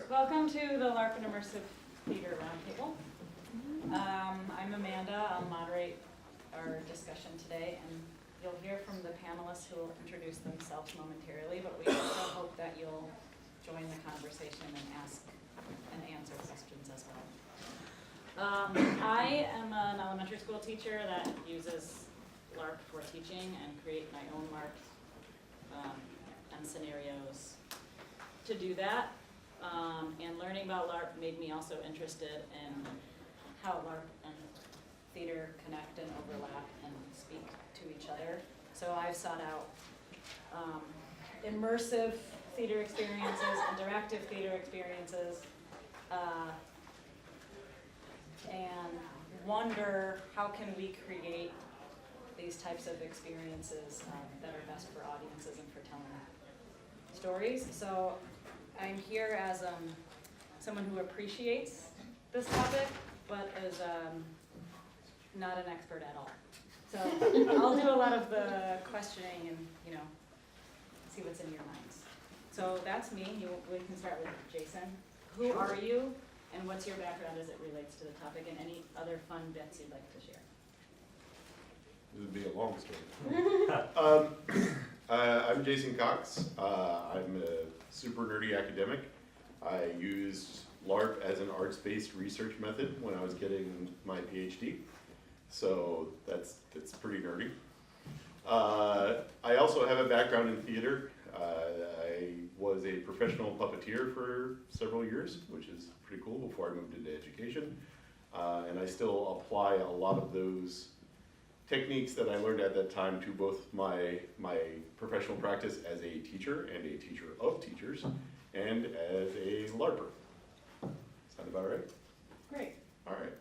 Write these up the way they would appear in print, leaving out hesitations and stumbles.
Welcome to the Larp and Immersive Theater Roundtable. I'm Amanda. I'll moderate our discussion today, and you'll hear from the panelists who will introduce themselves momentarily, but we also hope that you'll join the conversation and ask and answer questions as well. I am an elementary school teacher that uses LARP for teaching and create my own LARP and scenarios to do that. And learning about LARP made me also interested in how LARP and theater connect and overlap and speak to each other. So I've sought out immersive theater experiences, interactive theater experiences, and wonder how can we create these types of experiences that are best for audiences and for telling stories. So I'm here as someone who appreciates this topic, but is not an expert at all. So I'll do a lot of the questioning and, see what's in your minds. So that's me. We can start with Jason. Who are you, and what's your background as it relates to the topic, and any other fun bits you'd like to share? This would be a long story. I'm Jason Cox. I'm a super nerdy academic. I used LARP as an arts-based research method when I was getting my PhD. So that's pretty nerdy. I also have a background in theater. I was a professional puppeteer for several years, which is pretty cool, before I moved into education. And I still apply a lot of those techniques that I learned at that time to both my professional practice as a teacher and a teacher of teachers, and as a LARPer. Sound about right? Great. All right.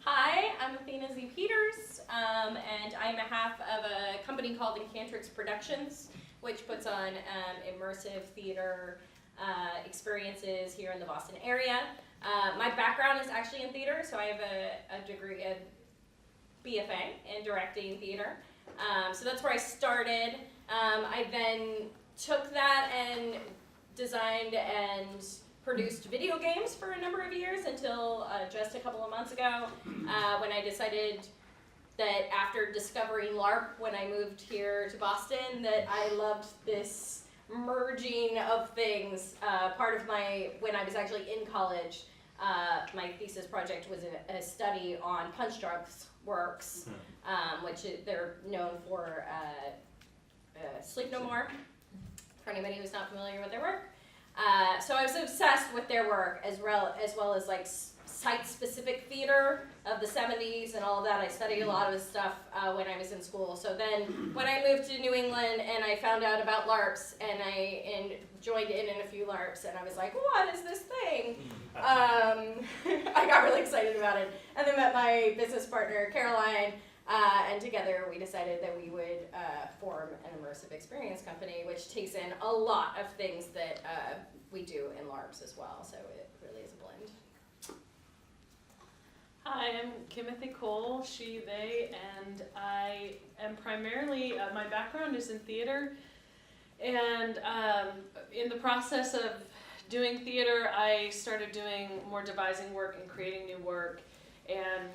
Hi, I'm Athena Z. Peters, and I'm a half of a company called Encantrix Productions, which puts on immersive theater experiences here in the Boston area. My background is actually in theater, so I have a degree, a BFA in directing theater. So that's where I started. I then took that and designed and produced video games for a number of years until just a couple of months ago when I decided that after discovering LARP when I moved here to Boston that I loved this merging of things. Part of when I was actually in college, my thesis project was a study on Punch Drunk Works, which they're known for Sleep No More, for anybody who's not familiar with their work. So I was obsessed with their work as well as like site-specific theater of the 70s and all of that. I studied a lot of this stuff when I was in school. So then when I moved to New England and I found out about LARPs and I joined in a few LARPs and I was like, what is this thing? I got really excited about it. And then met my business partner, Caroline, and together we decided that we would form an immersive experience company, which takes in a lot of things that we do in LARPs as well. So it really is a blend. Hi, I'm Kimmothy Cole, she, they, and I am primarily, my background is in theater, and in the process of doing theater, I started doing more devising work and creating new work, and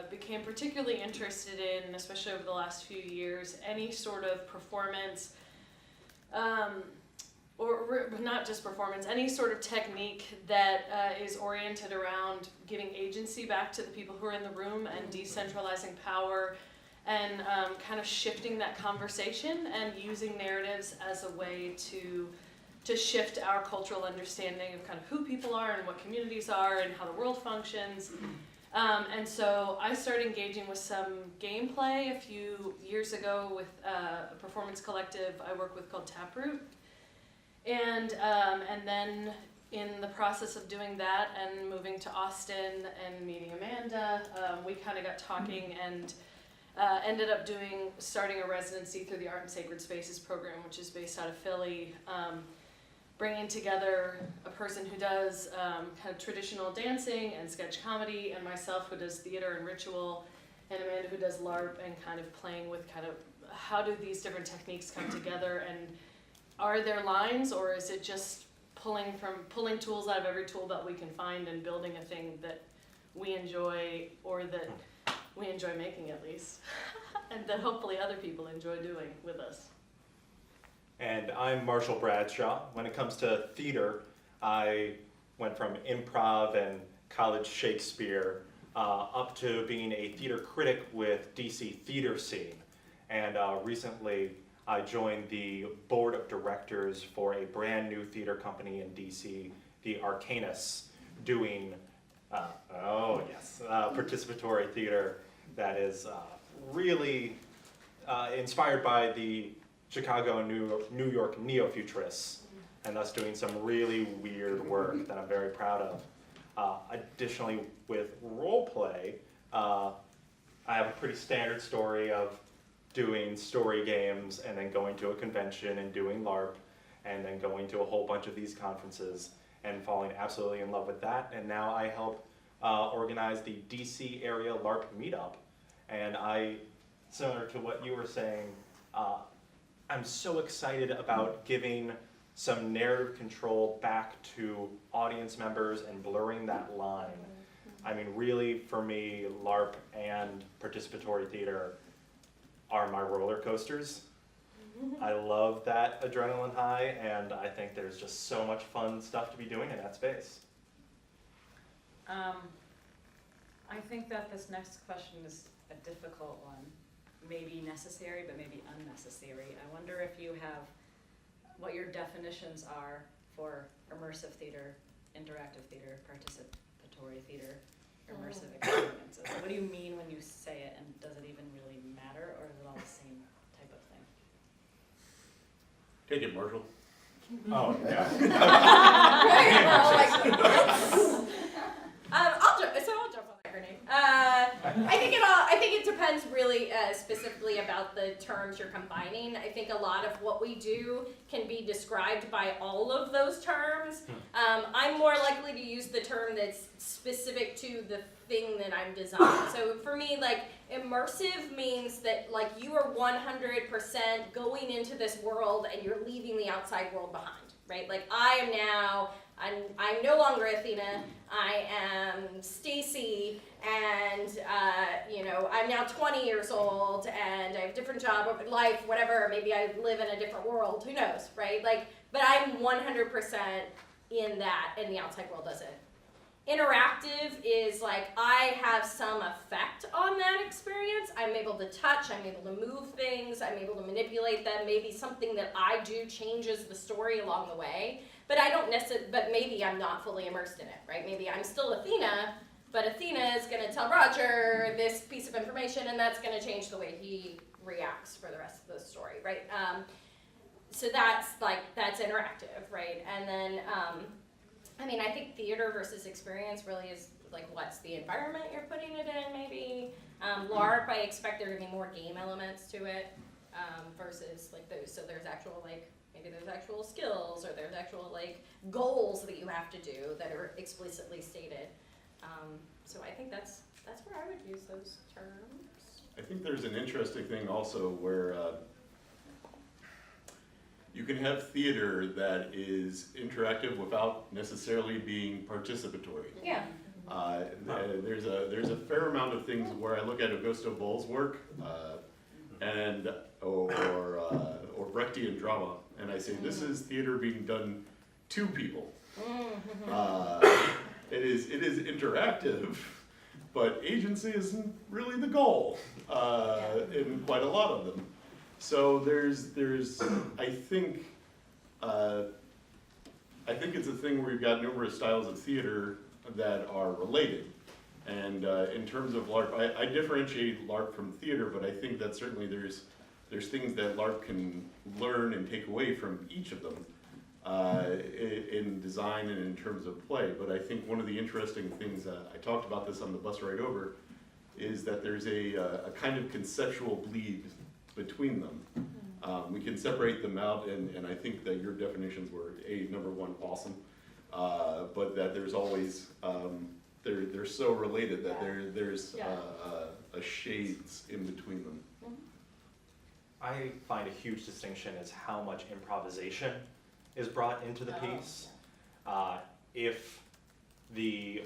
became particularly interested in, especially over the last few years, any sort of performance, or not just performance, any sort of technique that is oriented around giving agency back to the people who are in the room and decentralizing power and kind of shifting that conversation and using narratives as a way to shift our cultural understanding of kind of who people are and what communities are and how the world functions. And so I started engaging with some gameplay a few years ago with a performance collective I work with called Taproot. And then in the process of doing that and moving to Austin and meeting Amanda, we kind of got talking and ended up starting a residency through the Art and Sacred Spaces program, which is based out of Philly, bringing together a person who does kind of traditional dancing and sketch comedy, and myself who does theater and ritual, and Amanda who does LARP, and kind of playing with kind of how do these different techniques come together, and are there lines, or is it just pulling tools out of every tool that we can find and building a thing that we enjoy, or that we enjoy making at least, and that hopefully other people enjoy doing with us. And I'm Marshall Bradshaw. When it comes to theater, I went from improv and college Shakespeare up to being a theater critic with DC Theater Scene. And recently I joined the board of directors for a brand new theater company in DC, the Arcanus, doing, participatory theater that is really inspired by the Chicago and New York neo-futurists, and thus doing some really weird work that I'm very proud of. Additionally, with role play, I have a pretty standard story of doing story games and then going to a convention and doing LARP and then going to a whole bunch of these conferences and falling absolutely in love with that. And now I help organize the DC area LARP Meetup. And similar to what you were saying, I'm so excited about giving some narrative control back to audience members and blurring that line. I mean, really, for me, LARP and participatory theater are my roller coasters. I love that adrenaline high, and I think there's just so much fun stuff to be doing in that space. I think that this next question is a difficult one. Maybe necessary, but maybe unnecessary. I wonder if you have, what your definitions are for immersive theater, interactive theater, participatory theater, immersive experiences. What do you mean when you say it, and does it even really matter, or is it all the same type of thing? Take it, Marshall. Oh, yeah. I'll jump on that grenade. I think it depends really specifically about the terms you're combining. I think a lot of what we do can be described by all of those terms. I'm more likely to use the term that's specific to the thing that I'm designing. So for me, like, immersive means that, like, you are 100% going into this world and you're leaving the outside world behind, right? Like, I'm no longer Athena, I am Stacy, and I'm now 20 years old, and I have a different job, life, whatever, maybe I live in a different world, who knows, right? Like, but I'm 100% in that, and the outside world doesn't. Interactive is like, I have some effect on that experience. I'm able to touch, I'm able to move things, I'm able to manipulate them. Maybe something that I do changes the story along the way, but but maybe I'm not fully immersed in it, right? Maybe I'm still Athena, but Athena is gonna tell Roger this piece of information, and that's gonna change the way he reacts for the rest of the story, right? So that's interactive, right? And then, I think theater versus experience really is like, what's the environment you're putting it in, maybe. LARP, I expect there to be more game elements to it versus like those. So there's actual, like, maybe there's actual skills, or there's actual, like, goals that you have to do that are explicitly stated. So I think that's where I would use those terms. I think there's an interesting thing also where you can have theater that is interactive without necessarily being participatory. Yeah. There's a fair amount of things where I look at Augusto Boll's work or Brechtian drama, and I say, this is theater being done to people. It is interactive, but agency isn't really the goal in quite a lot of them. So there's I think it's a thing where you've got numerous styles of theater that are related. And in terms of LARP, I differentiate LARP from theater, but I think that certainly there's things that LARP can learn and take away from each of them in design and in terms of play. But I think one of the interesting things, I talked about this on the bus ride over, is that there's a kind of conceptual bleed between them. We can separate them out, and I think that your definitions were, number one, awesome, but that there's always, they're so related that there's a shades in between them. I find a huge distinction is how much improvisation is brought into the piece. if the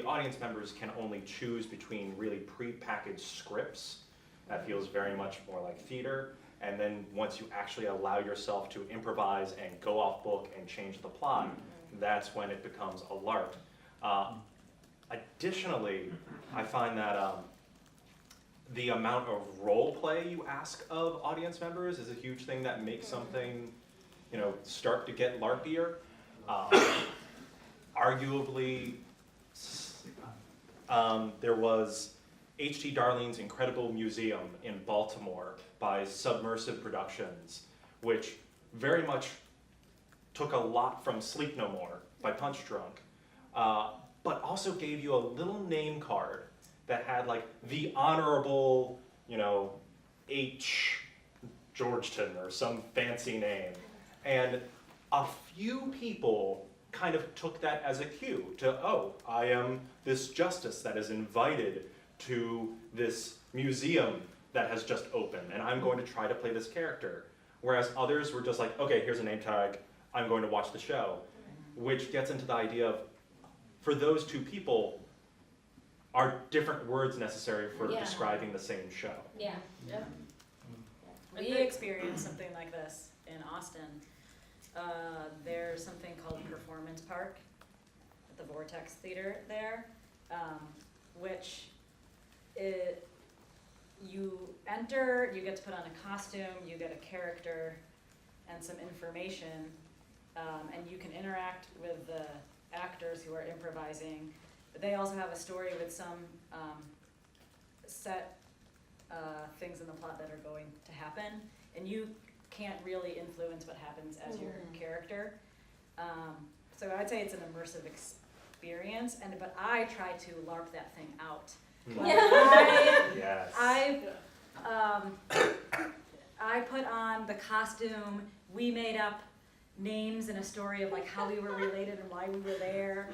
audience members can only choose between really pre-packaged scripts, that feels very much more like theater. And then once you actually allow yourself to improvise and go off book and change the plot, that's when it becomes a LARP. Additionally, I find that the amount of role play you ask of audience members is a huge thing that makes something, start to get LARPier. Arguably, there was H.T. Darling's Incredible Museum in Baltimore by Submersive Productions, which very much took a lot from Sleep No More by Punch Drunk, but also gave you a little name card that had like the Honorable, H. Georgetown or some fancy name. And a few people kind of took that as a cue to, oh, I am this justice that is invited to this museum that has just opened, and I'm going to try to play this character. Whereas others were just like, okay, here's a name tag, I'm going to watch the show. Which gets into the idea of, for those two people, are different words necessary for describing the same show? Yeah. Yep. We experienced something like this in Austin. There's something called Performance Park at the Vortex Theater there, which you enter, you get to put on a costume, you get a character and some information, and you can interact with the actors who are improvising. But they also have a story with some set things in the plot that are going to happen, and you can't really influence what happens as your character. So I'd say it's an immersive experience, but I try to LARP that thing out. Yes. I put on the costume, we made up names and a story of like how we were related and why we were there.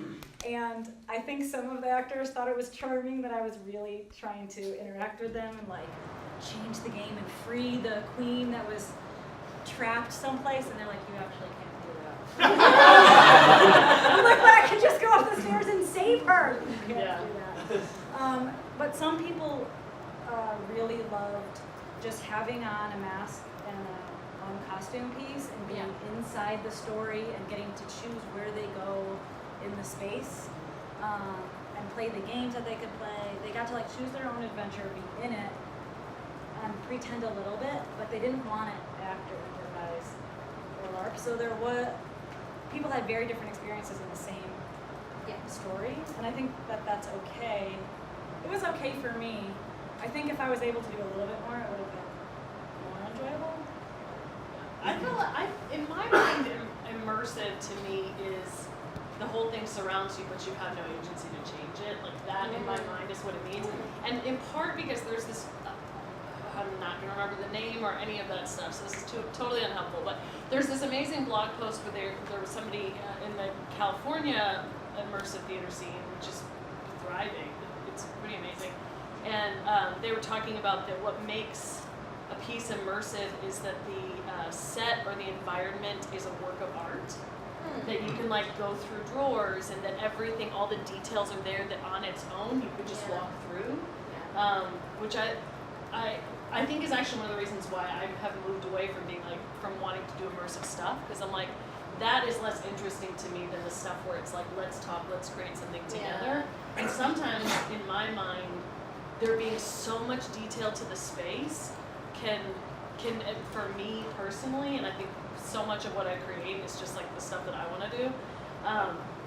And I think some of the actors thought it was charming that I was really trying to interact with them and like change the game and free the queen that was trapped someplace, and they're like, you actually can't do that. I'm like, but I could just go up the stairs and save her. You can't do that. But some people really loved just having on a mask and a costume piece and being inside the story and getting to choose where they go in the space and play the games that they could play. They got to like choose their own adventure, be in it, and pretend a little bit, but they didn't want it actor, improvise, or LARP. So people had very different experiences in the same story, and I think that that's okay. It was okay for me. I think if I was able to do a little bit more, it would have been more enjoyable. I feel like, in my mind, immersive to me is the whole thing surrounds you, but you have no agency to change it. Like that, in my mind, is what it means. And in part because there's this, I'm not going to remember the name or any of that stuff, so this is totally unhelpful. But there's this amazing blog post where there was somebody in the California immersive theater scene, which is thriving. It's pretty amazing. And they were talking about that what makes a piece immersive is that the set or the environment is a work of art. That you can like go through drawers and that everything, all the details are there that on its own you could just walk through. Which I think is actually one of the reasons why I have moved away from wanting to do immersive stuff, because I'm like, that is less interesting to me than the stuff where it's like, let's talk, let's create something together. And sometimes in my mind, there being so much detail to the space can for me personally, and I think so much of what I create is just like the stuff that I want to do,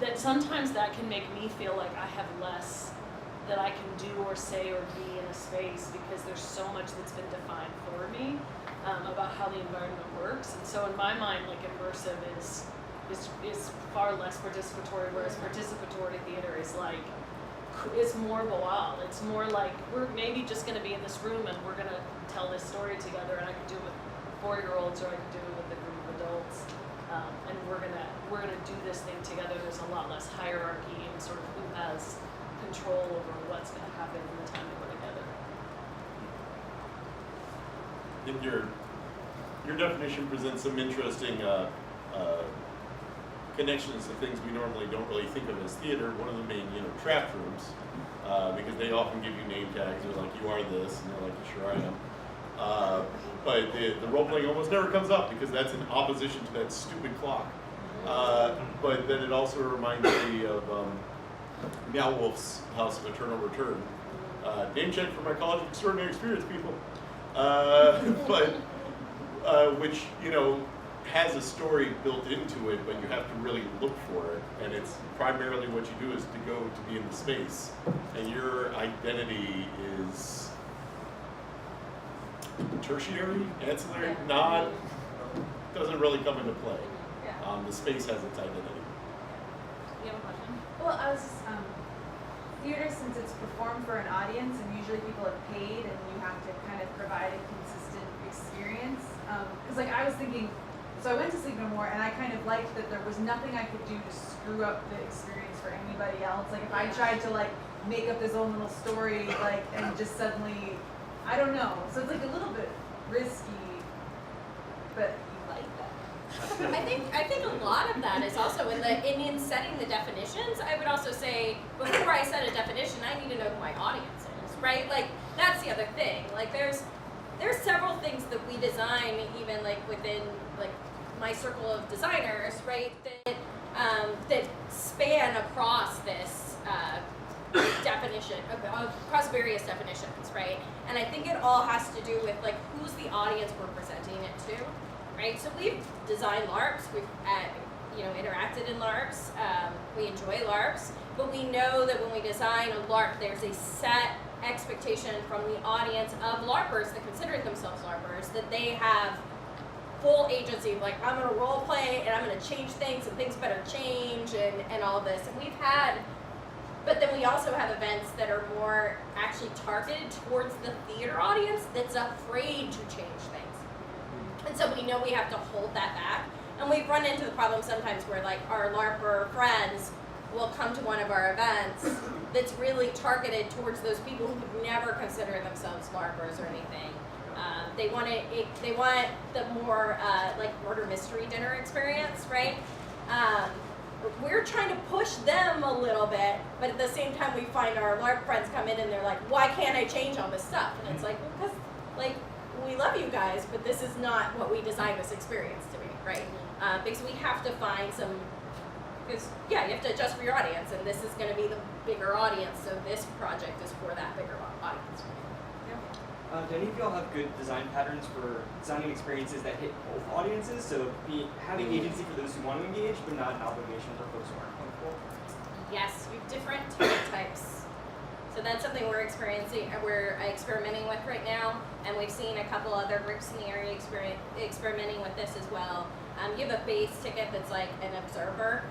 that sometimes that can make me feel like I have less that I can do or say or be in a space because there's so much that's been defined for me about how the environment works. And so in my mind, like immersive is far less participatory, whereas participatory theater is like, it's more boal. It's more like we're maybe just going to be in this room and we're going to tell this story together, and I can do it with 4-year-olds or I can do it with a group of adults, and we're gonna do this thing together. There's a lot less hierarchy and sort of who has control over what's going to happen in the time that we're together. Your definition presents some interesting connections to things we normally don't really think of as theater. One of them being, draft rooms, because they often give you name tags. They're like, you are this, and they're like, sure I am. But the role playing almost never comes up because that's in opposition to that stupid clock. But then it also reminds me of Meow Wolf's House of Eternal Return. Name check for my College of Extraordinary Experience, people. Which, has a story built into it, but you have to really look for it. And it's primarily what you do is to go to be in the space. And your identity is tertiary, ancillary, doesn't really come into play. The space has its identity. You have a question? Well, I was just, theater, since it's performed for an audience and usually people have paid and you have to kind of provide a consistent experience. Because I was thinking, so I went to Sleep No More and I kind of liked that there was nothing I could do to screw up the experience for anybody else. Like if I tried to make up this own little story, and just suddenly, I don't know. So it's a little bit risky, but you like that. I think a lot of that is also in setting the definitions. I would also say before I set a definition, I need to know who my audience is, right? That's the other thing. There's several things that we design, even within my circle of designers, right? That span across this definition, across various definitions, right? And I think it all has to do with who's the audience we're presenting it to. Right, so we've designed LARPs, we've interacted in LARPs, we enjoy LARPs, but we know that when we design a LARP, there's a set expectation from the audience of LARPers that consider themselves LARPers, that they have full agency, I'm going to role play and I'm going to change things and things better change and all of this. And but then we also have events that are more actually targeted towards the theater audience that's afraid to change things. And so we know we have to hold that back. And we've run into the problem sometimes where our LARPer friends will come to one of our events that's really targeted towards those people who would never consider themselves LARPers or anything. They want the more murder mystery dinner experience, right? We're trying to push them a little bit, but at the same time we find our LARP friends come in and they're like, why can't I change all this stuff? And it's because we love you guys, but this is not what we designed this experience to be, right? Because we have to find because you have to adjust for your audience, and this is going to be the bigger audience, so this project is for that bigger audience. Do any of y'all have good design patterns for designing experiences that hit both audiences? So having agency for those who want to engage, but not an obligation for folks who aren't comfortable? Yes, we have different ticket types. So that's something we're experimenting with right now, and we've seen a couple other groups in the area experimenting with this as well. You have a base ticket that's an observer,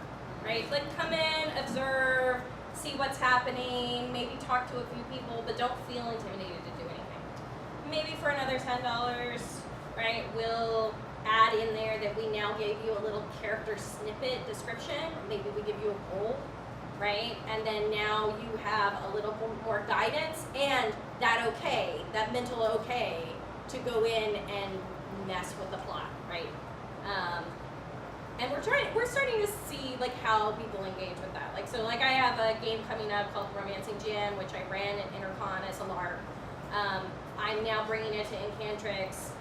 right? Come in, observe, see what's happening, maybe talk to a few people, but don't feel intimidated to do anything. Maybe for another $10, right, we'll add in there that we now gave you a little character snippet description. Maybe we give you a goal. Right? And then now you have a little more guidance and that mental okay to go in and mess with the plot, right? And we're starting to see how people engage with that. I have a game coming up called Romancing Gin, which I ran at Intercon as a LARP. I'm now bringing it to Incantrix.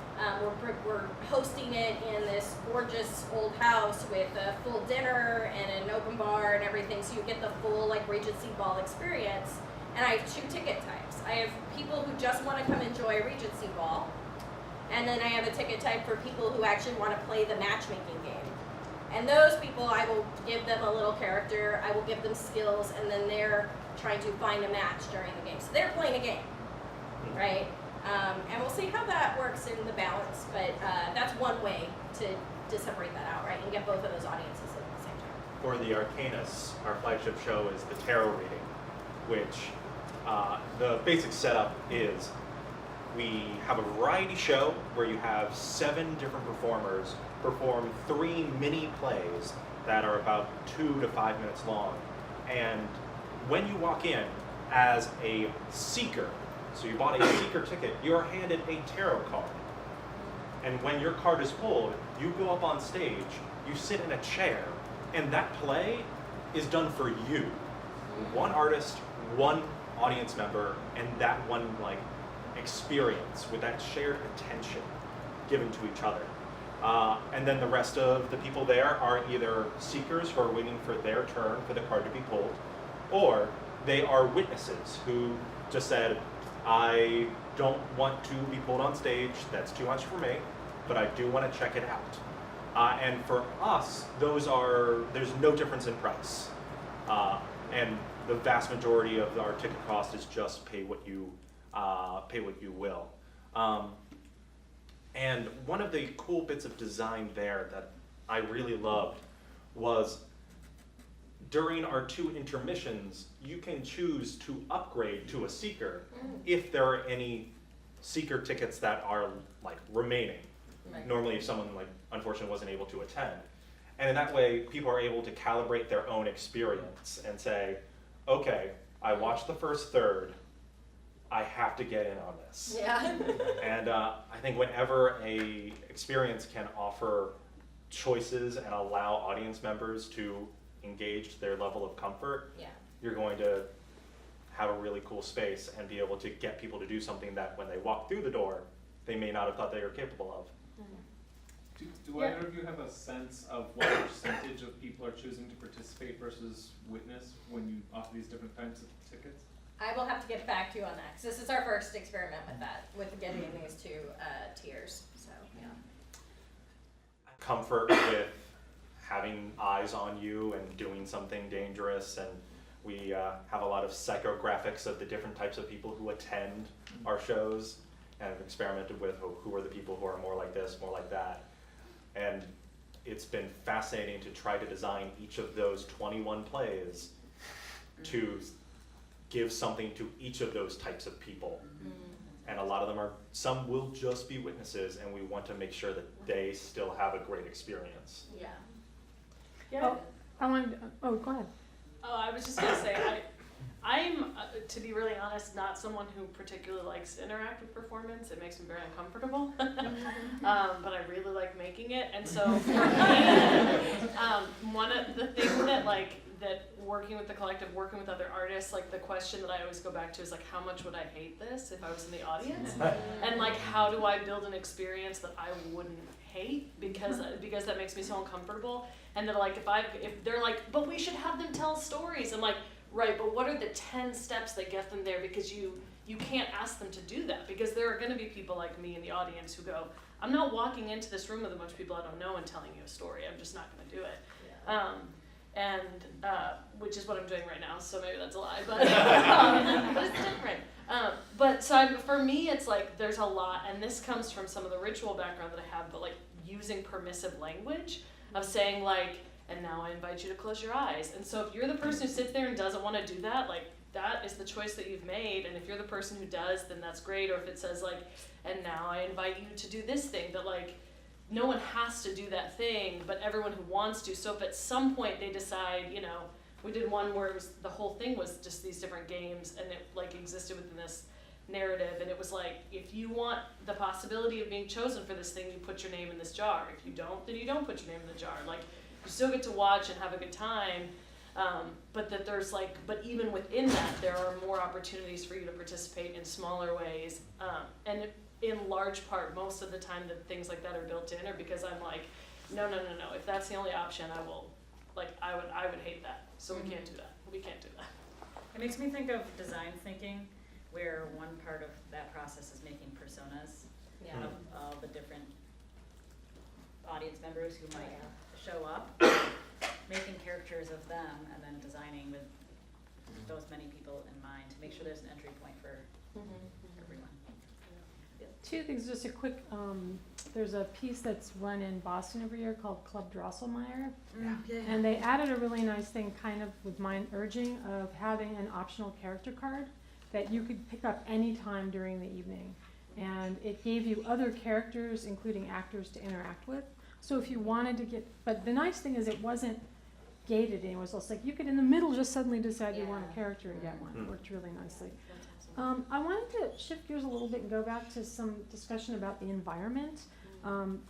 We're hosting it in this gorgeous old house with a full dinner and an open bar and everything, so you get the full Regency Ball experience. And I have 2 ticket types. I have people who just want to come enjoy a Regency Ball, and then I have a ticket type for people who actually want to play the matchmaking game. And those people, I will give them a little character, I will give them skills, and then they're trying to find a match during the game. So they're playing a game, right? And we'll see how that works in the balance, but that's one way to separate that out, right, and get both of those audiences at the same time. For the Arcanus, our flagship show is the tarot reading, which the basic setup is we have a variety show where you have 7 different performers perform 3 mini plays that are about 2 to 5 minutes long. And when you walk in as a seeker, so you bought a seeker ticket, you're handed a tarot card. And when your card is pulled, you go up on stage, you sit in a chair, And that play is done for you. One artist, one audience member, and that one like experience with that shared attention given to each other. And then the rest of the people there are either seekers who are waiting for their turn for the card to be pulled, or they are witnesses who just said, I don't want to be pulled on stage, that's too much for me, but I do want to check it out. And for us, there's no difference in price. And the vast majority of our ticket cost is just pay what you will. And one of the cool bits of design there that I really loved was during our 2 intermissions, you can choose to upgrade to a seeker if there are any seeker tickets that are like remaining. Right. Normally if someone like unfortunately wasn't able to attend. And in that way, people are able to calibrate their own experience and say, okay, I watched the first third, I have to get in on this. Yeah. And I think whenever a experience can offer choices and allow audience members to engage their level of comfort, Yeah. you're going to have a really cool space and be able to get people to do something that when they walk through the door, they may not have thought they were capable of. Do either of you have a sense of what percentage of people are choosing to participate versus witness when you offer these different types of tickets? I will have to get back to you on that, because this is our first experiment with that, with getting these 2 tiers, so, yeah. Comfort with having eyes on you and doing something dangerous, and we have a lot of psychographics of the different types of people who attend our shows, and have experimented with who are the people who are more like this, more like that. And it's been fascinating to try to design each of those 21 plays to give something to each of those types of people. And a lot of them some will just be witnesses, and we want to make sure that they still have a great experience. Yeah. Yeah. Oh, go ahead. Oh, I was just gonna say, I'm, to be really honest, not someone who particularly likes to interact with performance. It makes me very uncomfortable. But I really like making it. And so for me, one of the things that working with the collective, working with other artists, like the question that I always go back to is like, how much would I hate this if I was in the audience? And like, how do I build an experience that I wouldn't hate because that makes me so uncomfortable? And that like, if they're like, but we should have them tell stories. I'm like, right, but what are the 10 steps that get them there? Because you can't ask them to do that, because there are going to be people like me in the audience who go, I'm not walking into this room with a bunch of people I don't know and telling you a story. I'm just not going to do it. Yeah. Which is what I'm doing right now, so maybe that's a lie, but but it's different. For me, it's like there's a lot, and this comes from some of the ritual background that I have, but like using permissive language of saying like, and now I invite you to close your eyes. And so if you're the person who sits there and doesn't want to do that, like that is the choice that you've made. And if you're the person who does, then that's great. Or if it says like, and now I invite you to do this thing, that like, no one has to do that thing, but everyone who wants to. So if at some point they decide, we did one where the whole thing was just these different games, and it like existed within this narrative, and it was like, if you want the possibility of being chosen for this thing, you put your name in this jar. If you don't, then you don't put your name in the jar. Like, you still get to watch and have a good time, but that there's like, but even within that, there are more opportunities for you to participate in smaller ways, and in large part, most of the time that things like that are built in, or because I'm like, no, if that's the only option, I would hate that, so we can't do that. It makes me think of design thinking, where one part of that process is making personas Yeah. of all the different audience members who might show up, making characters of them, and then designing with those many people in mind to make sure there's an entry point for everyone. Two things, just a quick, there's a piece that's run in Boston every year called Club Drosselmeyer. And they added a really nice thing, kind of with my urging, of having an optional character card that you could pick up any time during the evening. And it gave you other characters, including actors, to interact with. So if you wanted to get, but the nice thing is it wasn't gated, and it was also like, you could in the middle just suddenly decide you want a character and get one. It worked really nicely. I wanted to shift gears a little bit and go back to some discussion about the environment.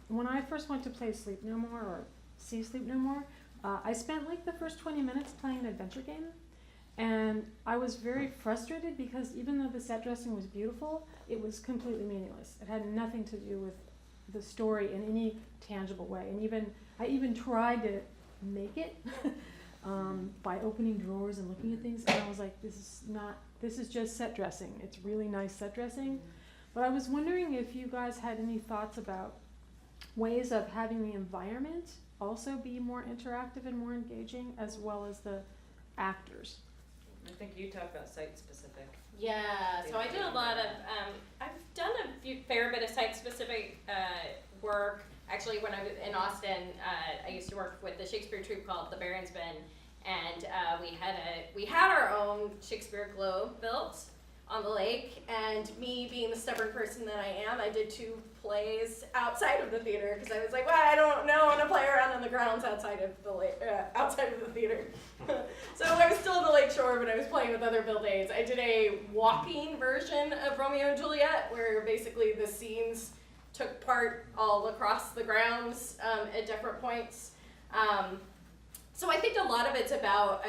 When I first went to play Sleep No More, or see Sleep No More, I spent like the first 20 minutes playing an adventure game, and I was very frustrated because even though the set dressing was beautiful, it was completely meaningless. It had nothing to do with the story in any tangible way. And I even tried to make it by opening drawers and looking at things, and I was like, this is just set dressing. It's really nice set dressing. But I was wondering if you guys had any thoughts about ways of having the environment also be more interactive and more engaging, as well as the actors. I think you talked about site-specific. Yeah, so I do a lot of, I've done a fair bit of site-specific work. Actually, when I was in Austin, I used to work with the Shakespeare troupe called the Baron's Bin, and we had our own Shakespeare Globe built on the lake, and me being the stubborn person that I am, I did 2 plays outside of the theater because I was like, well, I don't know, I want to play around on the grounds outside of the theater. So I was still on the lake shore, but I was playing with other build-aids. I did a walking version of Romeo and Juliet, where basically the scenes took part all across the grounds at different points. So I think a lot of it's about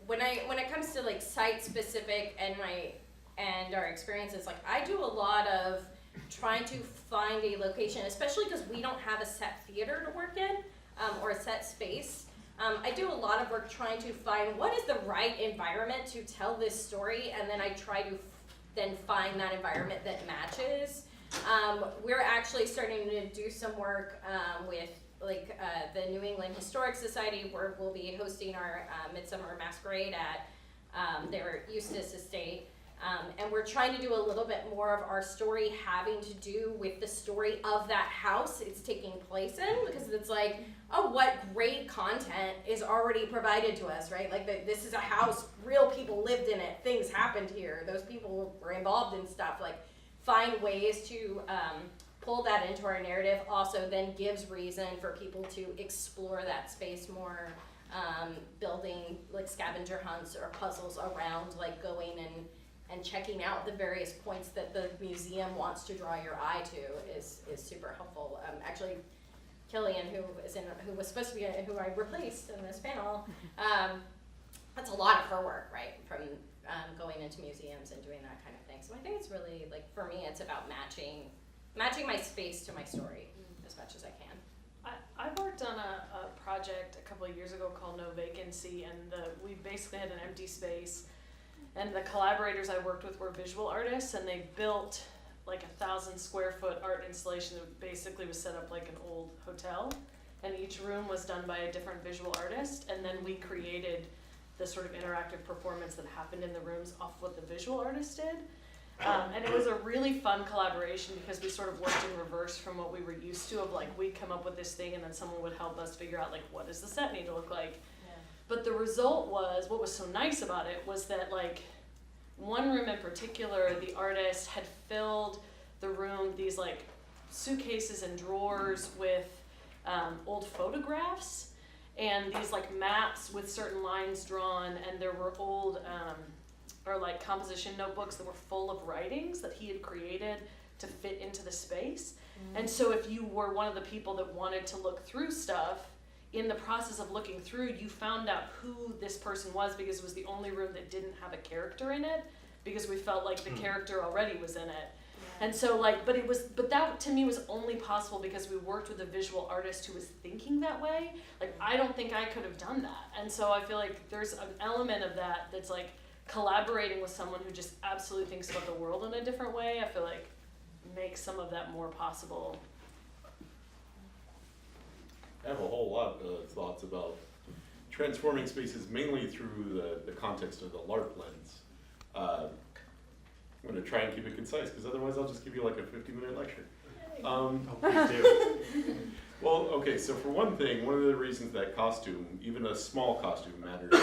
when it comes to like site-specific and our experiences, like I do a lot of trying to find a location, especially because we don't have a set theater to work in or a set space. I do a lot of work trying to find what is the right environment to tell this story, and then I try to then find that environment that matches. We're actually starting to do some work with the New England Historic Society, where we'll be hosting our Midsummer Masquerade at their Eustis Estate. And we're trying to do a little bit more of our story having to do with the story of that house it's taking place in, because it's like, oh, what great content is already provided to us, right? Like this is a house, real people lived in it, things happened here, those people were involved in stuff. Like find ways to pull that into our narrative also then gives reason for people to explore that space more, building like scavenger hunts or puzzles around like going and checking out the various points that the museum wants to draw your eye to is super helpful. Actually, Killian, who was supposed to be who I replaced in this panel, that's a lot of her work, right? From going into museums and doing that kind of thing. So I think it's really like for me, it's about matching my space to my story as much as I can. I worked on a project a couple of years ago called No Vacancy, and we basically had an empty space. And the collaborators I worked with were visual artists, and they built like 1,000 square foot art installation that basically was set up like an old hotel. And each room was done by a different visual artist, and then we created the sort of interactive performance that happened in the rooms off what the visual artist did. And it was a really fun collaboration because we sort of worked in reverse from what we were used to, of like we'd come up with this thing and then someone would help us figure out like what does the set need to look like. But the result was, what was so nice about it was that like one room in particular, the artist had filled the room, these like suitcases and drawers with old photographs and these like maps with certain lines drawn, and there were old or like composition notebooks that were full of writings that he had created to fit into the space. And so if you were one of the people that wanted to look through stuff, in the process of looking through, you found out who this person was because it was the only room that didn't have a character in it, because we felt like the character already was in it. Yeah. And so like, but that to me was only possible because we worked with a visual artist who was thinking that way. Like, I don't think I could have done that. And so I feel like there's an element of that that's like collaborating with someone who just absolutely thinks about the world in a different way. I feel like makes some of that more possible. I have a whole lot of thoughts about transforming spaces, mainly through the context of the Larp lens. I'm going to try and keep it concise, because otherwise I'll just give you like a 50-minute lecture. Well, okay, so for one thing, one of the reasons that costume, even a small costume, matters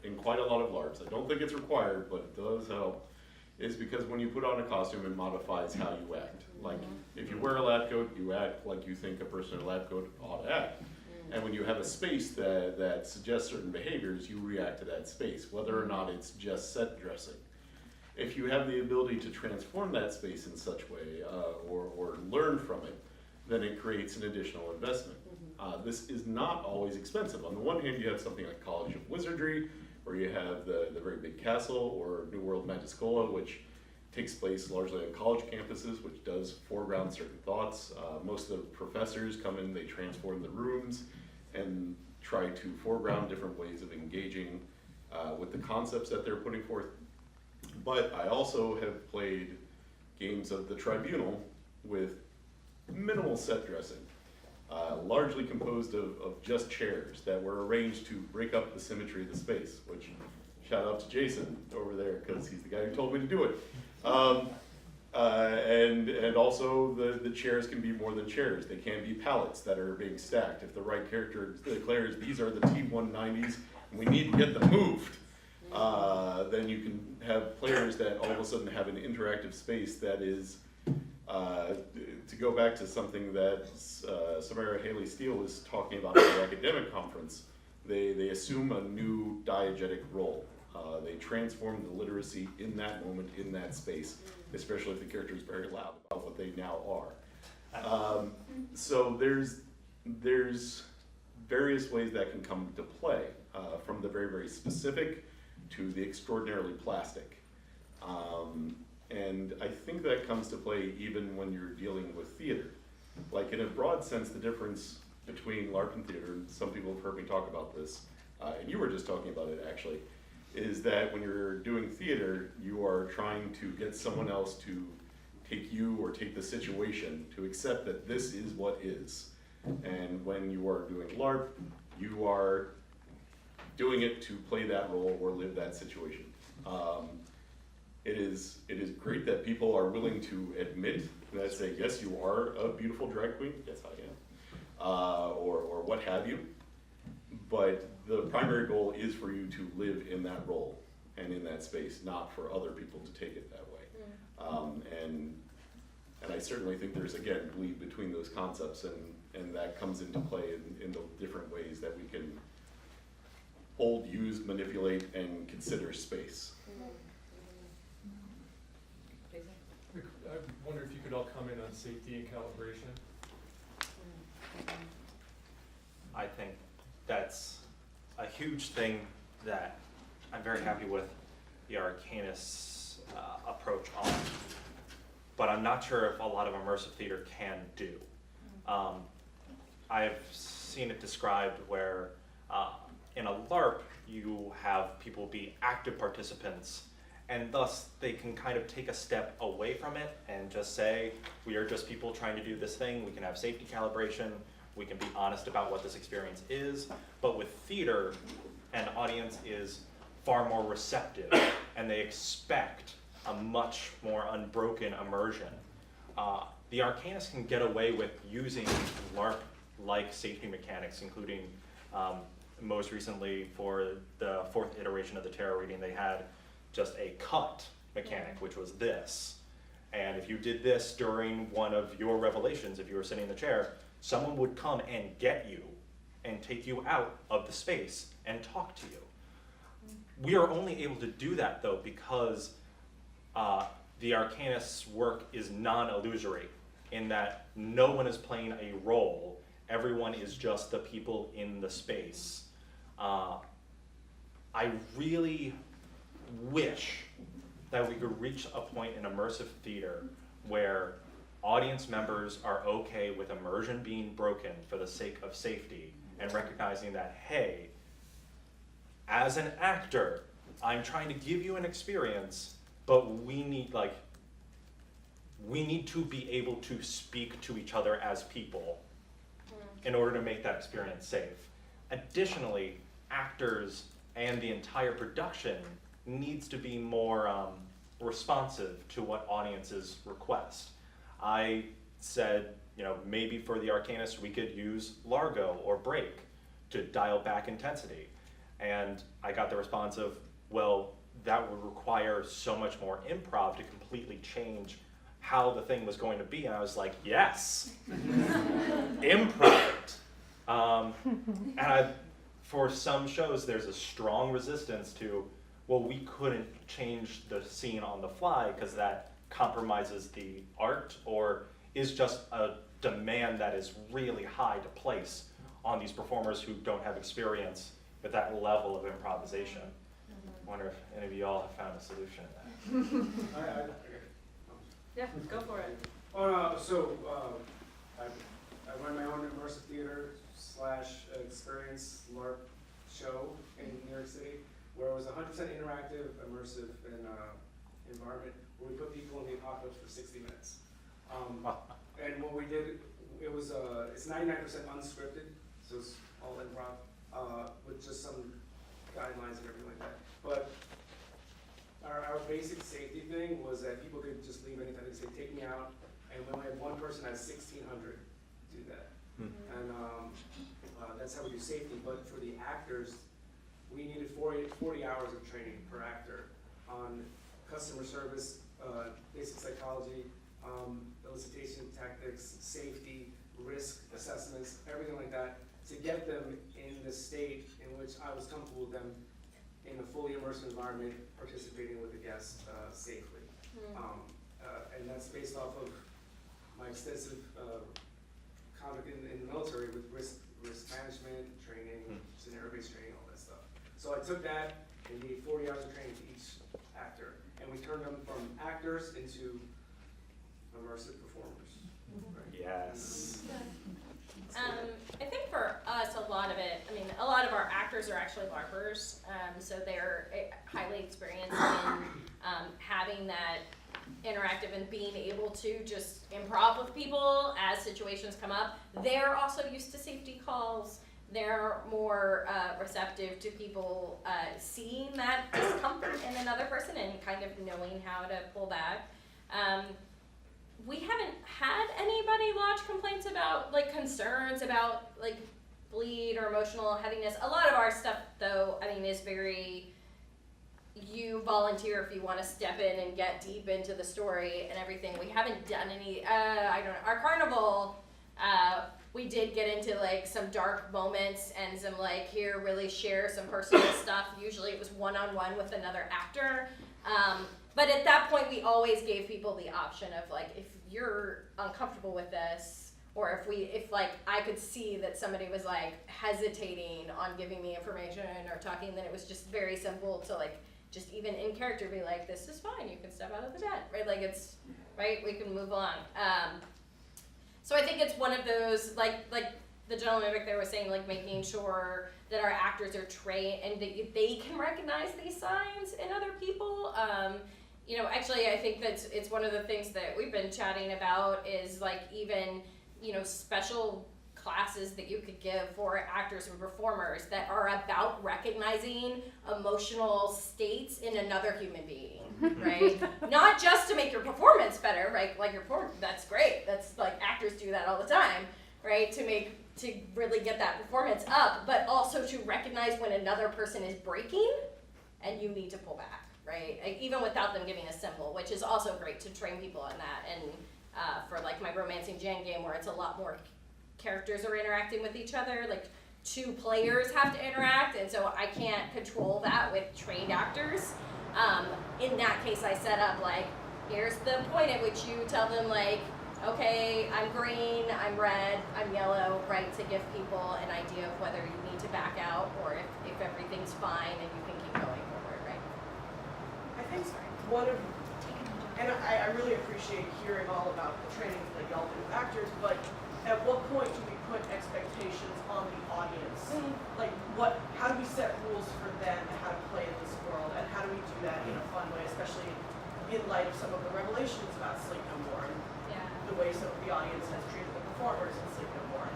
in quite a lot of LARPs, I don't think it's required, but it does help, is because when you put on a costume, it modifies how you act. Like, if you wear a lab coat, you act like you think a person in a lab coat ought to act. And when you have a space that suggests certain behaviors, you react to that space, whether or not it's just set dressing. If you have the ability to transform that space in such way, or learn from it, then it creates an additional investment. This is not always expensive. On the one hand, you have something like College of Wizardry, where you have the very big castle, or New World Magiscola, which takes place largely on college campuses, which does foreground certain thoughts. Most of the professors come in, they transform the rooms, and try to foreground different ways of engaging with the concepts that they're putting forth. But I also have played games of the Tribunal with minimal set dressing, largely composed of just chairs that were arranged to break up the symmetry of the space, which, shout out to Jason over there, because he's the guy who told me to do it. And also the chairs can be more than chairs. They can be pallets that are being stacked. If the right character declares these are the T-190s and we need to get them moved, then you can have players that all of a sudden have an interactive space that is, to go back to something that Samara Haley Steele was talking about at the academic conference, they assume a new diegetic role. They transform the literacy in that moment, in that space, especially if the character is very loud about what they now are. So there's various ways that can come to play, from the very, very specific to the extraordinarily plastic. And I think that comes to play even when you're dealing with theater. Like, in a broad sense, the difference between LARP and theater, and some people have heard me talk about this, and you were just talking about it actually, is that when you're doing theater, you are trying to get someone else to take you or take the situation to accept that this is what is. And when you are doing LARP, you are doing it to play that role or live that situation. It is great that people are willing to admit that, say, yes, you are a beautiful drag queen, yes I am, or what have you. But the primary goal is for you to live in that role and in that space, not for other people to take it that way. And I certainly think there's, again, bleed between those concepts, and that comes into play in the different ways that we can hold, use, manipulate, and consider space. I wonder if you could all comment on safety and calibration. I think that's a huge thing that I'm very happy with the Arcanist approach on, but I'm not sure if a lot of immersive theater can do. I've seen it described where in a LARP you have people be active participants, and thus they can kind of take a step away from it and just say, we are just people trying to do this thing, we can have safety calibration, we can be honest about what this experience is. But with theater, an audience is far more receptive, and they expect a much more unbroken immersion. The Arcanist can get away with using LARP-like safety mechanics, including most recently for the 4th iteration of the tarot reading, they had just a cut mechanic, which was this. And if you did this during one of your revelations, if you were sitting in the chair, someone would come and get you and take you out of the space and talk to you. We are only able to do that, though, because the Arcanist's work is non-illusory, in that no one is playing a role. Everyone is just the people in the space. I really wish that we could reach a point in immersive theater where audience members are okay with immersion being broken for the sake of safety, and recognizing that, hey, as an actor, I'm trying to give you an experience, but we need to be able to speak to each other as people in order to make that experience safe. Additionally, actors and the entire production needs to be more responsive to what audiences request. I said, maybe for the Arcanist we could use Largo or Break to dial back intensity. And I got the response of, well, that would require so much more improv to completely change how the thing was going to be. And I was like, yes, improv. For some shows, there's a strong resistance to, well, we couldn't change the scene on the fly because that compromises the art, or is just a demand that is really high to place on these performers who don't have experience with that level of improvisation. I wonder if any of you all have found a solution to that. Yeah, go for it. I run my own immersive theater / experience LARP show in New York City, where it was 100% interactive, immersive, and environment where we put people in the apocalypse for 60 minutes. And what we did, it's 99% unscripted, so it's all improv, with just some guidelines and everything like that. But our basic safety thing was that people could just leave anytime. They say, take me out, and we only had one person at 1,600 do that. And that's how we do safety. But for the actors, we needed 40 hours of training per actor on customer service, basic psychology, elicitation tactics, safety, risk assessments, everything like that, to get them in the state in which I was comfortable with them in a fully immersive environment, participating with the guests safely. And that's based off of my extensive conduct in the military with risk management, training, scenario-based training, all that stuff. So I took that and gave 40 hours of training to each actor, and we turned them from actors into immersive performers. Right? Yes. I think for us, a lot of our actors are actually LARPers, so they're highly experienced in having that interactive and being able to just improv with people as situations come up. They're also used to safety calls. They're more receptive to people seeing that discomfort in another person and kind of knowing how to pull back. We haven't had anybody lodge complaints about concerns about bleed or emotional heaviness. A lot of our stuff though, is very, you volunteer if you want to step in and get deep into the story and everything. We haven't done any, our carnival, we did get into some dark moments and some here really share some personal stuff. Usually it was one-on-one with another actor. But at that point, we always gave people the option of if you're uncomfortable with this, or if I could see that somebody was hesitating on giving me information or talking, then it was just very simple to just even in character be this is fine, you can step out of the tent, right? It's right, we can move on. So I think it's one of those like the gentleman back there was saying, making sure that our actors are trained and that they can recognize these signs in other people. Actually, I think that it's one of the things that we've been chatting about is even, special classes that you could give for actors and performers that are about recognizing emotional states in another human being, right? Not just to make your performance better, right? Your performance, that's great. That's actors do that all the time, right? To really get that performance up, but also to recognize when another person is breaking and you need to pull back, right? Even without them giving a symbol, which is also great to train people on that. And for my Romancing Jen game where it's a lot more characters are interacting with each other, two players have to interact, and so I can't control that with trained actors. In that case, I set up here's the point at which you tell them okay, I'm green, I'm red, I'm yellow, right, to give people an idea of whether you need to back out or if everything's fine and you can keep going forward, right? I think one of, and I really appreciate hearing all about the training that y'all do with actors, but at what point do we put expectations on the audience? How do we set rules for them and how to play in this world, and how do we do that in a fun way, especially in light of some of the revelations about Sleep No More and the way some of the audience has treated the performers in Sleep No More?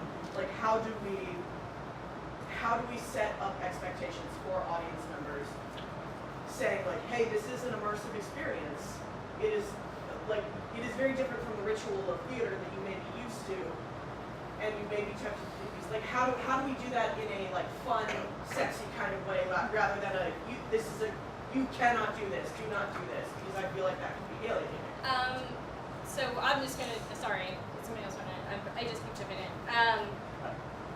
How do we set up expectations for audience members, saying hey, this is an immersive experience. It is very different from the ritual of theater that you may be used to, and you may be tempted to do these. How do we do that in a fun, sexy kind of way, rather than you cannot do this, do not do this, because I feel like that can be alienating. So I'm just gonna, sorry, somebody else I just keep chipping in.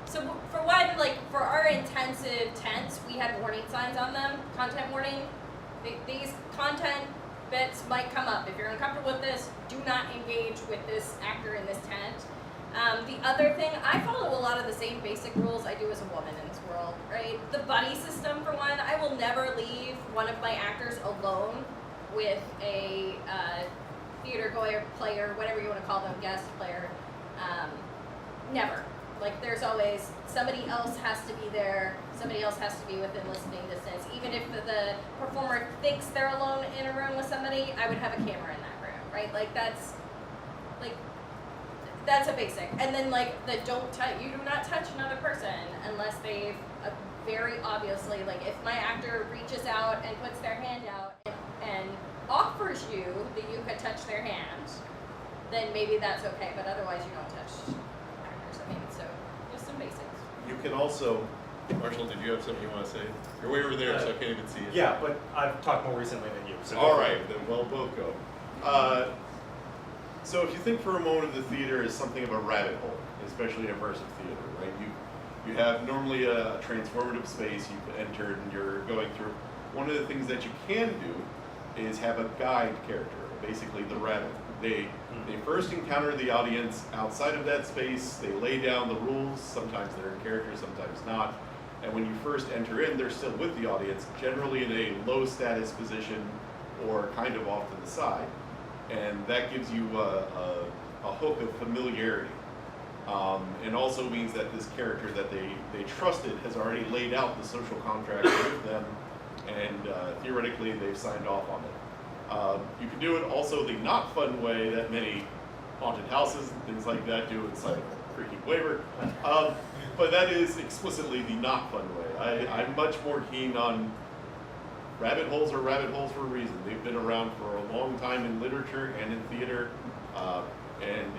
So for one, for our intensive tents, we had warning signs on them, content warning. These content bits might come up. If you're uncomfortable with this, do not engage with this actor in this tent. The other thing, I follow a lot of the same basic rules I do as a woman in this world, right? The buddy system, for one, I will never leave one of my actors alone with a theater goer, player, whatever you want to call them, guest player. Never. Like, there's always, somebody else has to be there, somebody else has to be within listening distance. Even if the performer thinks they're alone in a room with somebody, I would have a camera in that room, right? Like, that's a basic. And then, like, you do not touch another person unless they've very obviously, like, if my actor reaches out and puts their hand out and offers you that you could touch their hand, then maybe that's okay, but otherwise you don't touch actors. I mean, so just some basics. You can also, Marshall, did you have something you want to say? You're way over there, so I can't even see it. Yeah, but I've talked more recently than you. So all right, then we'll both go. So if you think for a moment of the theater as something of a rabbit hole, especially immersive theater, right? You have normally a transformative space you've entered and you're going through. One of the things that you can do is have a guide character, basically the rabbit. They first encounter the audience outside of that space, they lay down the rules, sometimes they're in character, sometimes not. And when you first enter in, they're still with the audience, generally in a low status position or kind of off to the side. And that gives you a hook of familiarity. And also means that this character that they trusted has already laid out the social contract with them, and theoretically they've signed off on it. You can do it also the not fun way that many haunted houses and things like that do inside of a freaking waiver. But that is explicitly the not fun way. I'm much more keen on rabbit holes are rabbit holes for a reason. They've been around for a long time in literature and in theater, and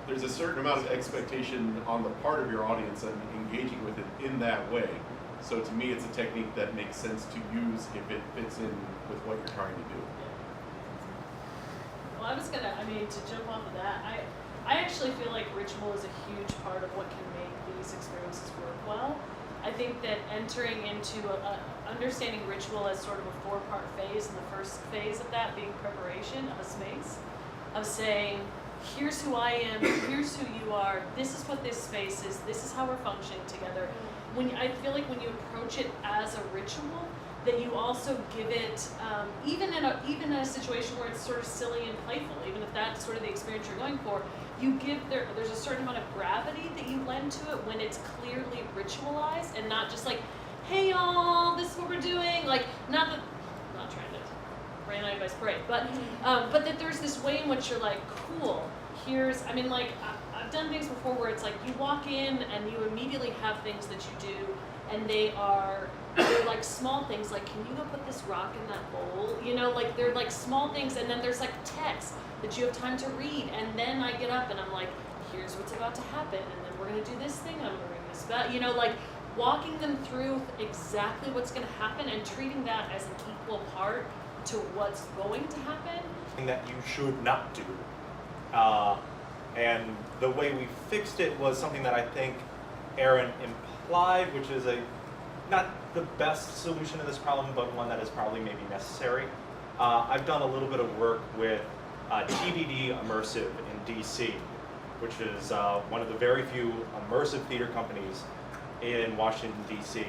there's a certain amount of expectation on the part of your audience and engaging with it in that way. So to me, it's a technique that makes sense to use if it fits in with what you're trying to do. Well, to jump off of that, I actually feel like ritual is a huge part of what can make these experiences work well. I think that entering into understanding ritual as sort of a 4-part phase, and the first phase of that being preparation of a space, of saying, here's who I am, here's who you are, this is what this space is, this is how we're functioning together. I feel like when you approach it as a ritual, that you also give it, even in a situation where it's sort of silly and playful, even if that's sort of the experience you're going for, there's a certain amount of gravity that you lend to it when it's clearly ritualized and not just like, hey y'all, this is what we're doing. Like, not trying to rain on anybody's parade, but that there's this way in which you're like, cool, I've done things before where it's like you walk in and you immediately have things that you do, and they're like small things, like, can you go put this rock in that bowl? You know, like they're like small things, and then there's like text that you have time to read, and then I get up and I'm like, here's what's about to happen, and then we're gonna do this thing, and I'm gonna ring this bell, you know, like walking them through exactly what's gonna happen and treating that as an equal part to what's going to happen. That you should not do. And the way we fixed it was something that I think Aaron implied, which is not the best solution to this problem, but one that is probably maybe necessary. I've done a little bit of work with Peabody Immersive in DC, which is one of the very few immersive theater companies in Washington, DC.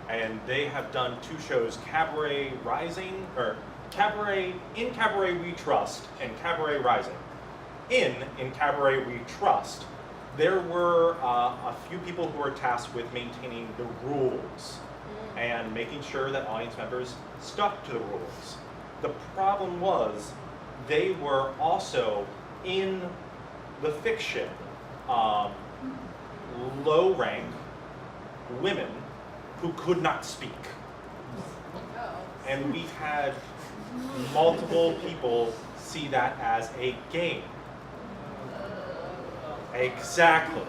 And they have done 2 shows, Cabaret Rising, or In Cabaret We Trust and Cabaret Rising. In Cabaret We Trust, there were a few people who were tasked with maintaining the rules and making sure that audience members stuck to the rules. The problem was they were also in the fiction low-rank women who could not speak. And we had multiple people see that as a game. Exactly.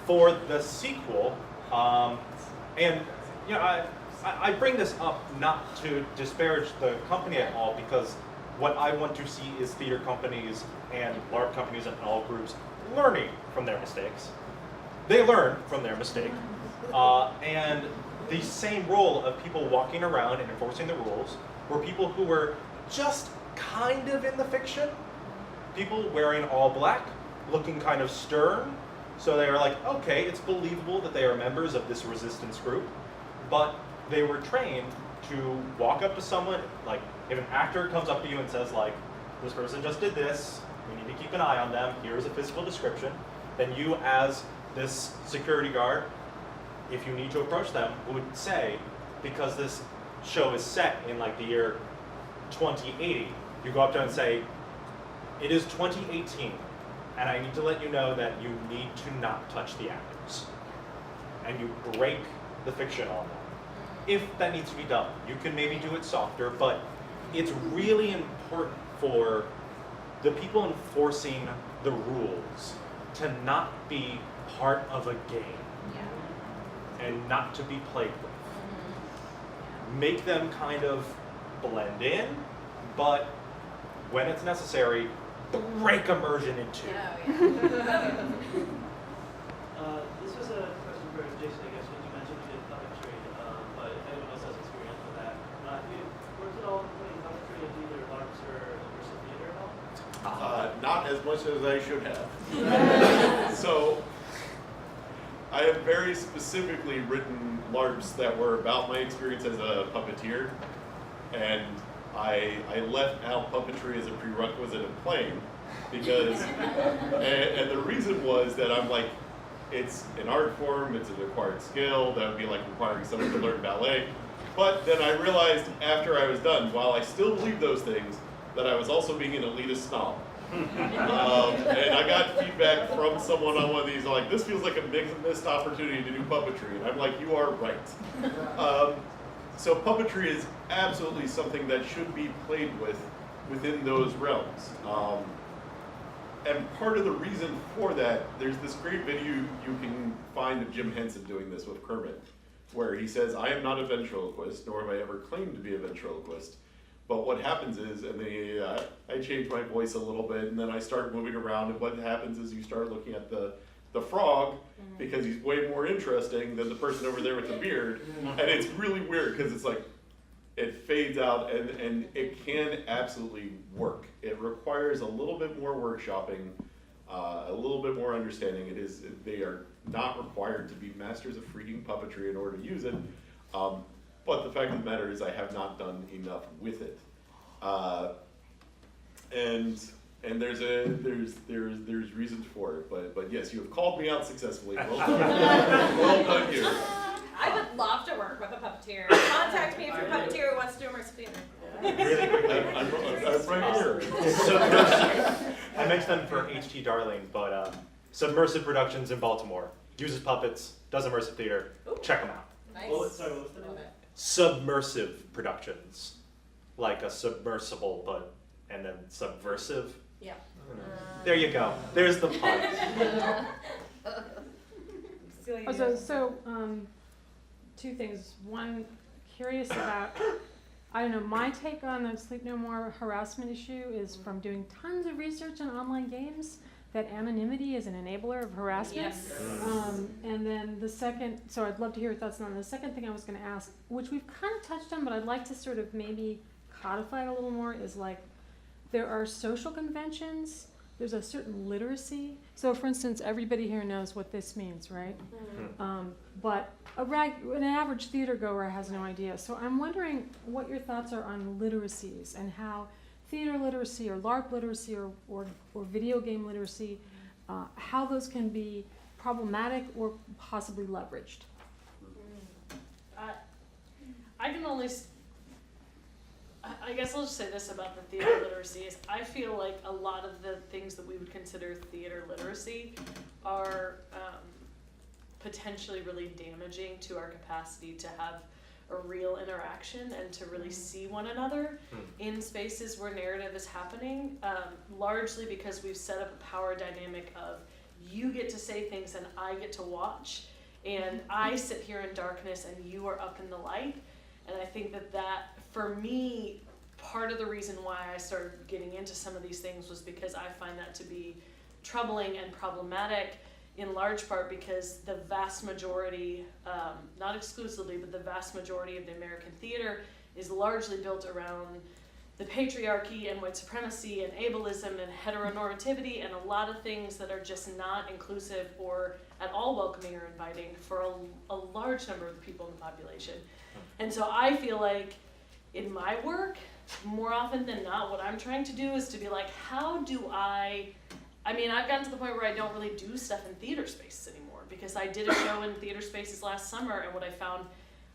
For the sequel, and you know, I bring this up not to disparage the company at all, because what I want to see is theater companies and LARP companies and all groups learning from their mistakes. They learn from their mistake, and the same role of people walking around and enforcing the rules were people who were just kind of in the fiction, people wearing all black, looking kind of stern. So they are like, okay, it's believable that they are members of this resistance group, but they were trained to walk up to someone, like if an actor comes up to you and says like, this person just did this, we need to keep an eye on them, here's a physical description, then you as this security guard, if you need to approach them, would say, because this show is set in like the year 2080, you go up to them and say, it is 2018, and I need to let you know that you need to not touch the actors. And you break the fiction on them. If that needs to be done, you can maybe do it softer, but it's really important for the people enforcing the rules to not be part of a game and not to be played with. Make them kind of blend in, but when it's necessary, break immersion in two. This was a question for Jason, I guess, when you mentioned you did puppetry, but if anyone else has experience with that. Have you worked at all in puppetry in either LARPs or immersive theater at all? Not as much as I should have. So, I have very specifically written LARPs that were about my experience as a puppeteer, and I left out puppetry as a prerequisite of playing, because, and the reason was that I'm like, it's an art form, it's an acquired skill, that would be like requiring someone to learn ballet. But then I realized after I was done, while I still believe those things, that I was also being an elitist snob. And I got feedback from someone on one of these, like, this feels like a big missed opportunity to do puppetry. And I'm like, you are right. So puppetry is absolutely something that should be played with within those realms. And part of the reason for that, there's this great video you can find of Jim Henson doing this with Kermit, where he says, I am not a ventriloquist, nor have I ever claimed to be a ventriloquist. But what happens is, and I change my voice a little bit, and then I start moving around, and what happens is you start looking at the frog, because he's way more interesting than the person over there with the beard, and it's really weird, because it's like, it fades out, and it can absolutely work. It requires a little bit more workshopping, a little bit more understanding. They are not required to be masters of freaking puppetry in order to use it. But the fact of the matter is I have not done enough with it. And there's reasons for it, but yes, you have called me out successfully. Well done. Well done here. I would love to work with a puppeteer. Contact me if you're a puppeteer who wants to do immersive theater. Really quickly. I'm right here. I mentioned them for H.T. Darling, but Submersive Productions in Baltimore uses puppets, does immersive theater. Ooh. Check them out. Nice. What was the name? Submersive Productions, like a submersible, but and then subversive. Yeah. There you go. There's the pun. So, two things. One, curious about, I don't know, my take on the Sleep No More harassment issue is from doing tons of research on online games, that anonymity is an enabler of harassment. Yes. And then the second, so I'd love to hear your thoughts on the second thing I was going to ask, which we've kind of touched on, but I'd like to sort of maybe codify it a little more, is like, there are social conventions, there's a certain literacy. So for instance, everybody here knows what this means, right? But an average theater goer has no idea. So I'm wondering what your thoughts are on literacies and how theater literacy or LARP literacy or video game literacy, how those can be problematic or possibly leveraged. I can only, I guess I'll just say this about the theater literacy is I feel like a lot of the things that we would consider theater literacy are potentially really damaging to our capacity to have a real interaction and to really see one another in spaces where narrative is happening, largely because we've set up a power dynamic of you get to say things and I get to watch, and I sit here in darkness and you are up in the light. And I think that for me, part of the reason why I started getting into some of these things was because I find that to be troubling and problematic, in large part because the vast majority, not exclusively, but the vast majority of the American theater is largely built around the patriarchy and white supremacy and ableism and heteronormativity and a lot of things that are just not inclusive or at all welcoming or inviting for a large number of the people in the population. And so I feel like in my work, more often than not, what I'm trying to do is to be like, how do I've gotten to the point where I don't really do stuff in theater spaces anymore, because I did a show in theater spaces last summer, and what I found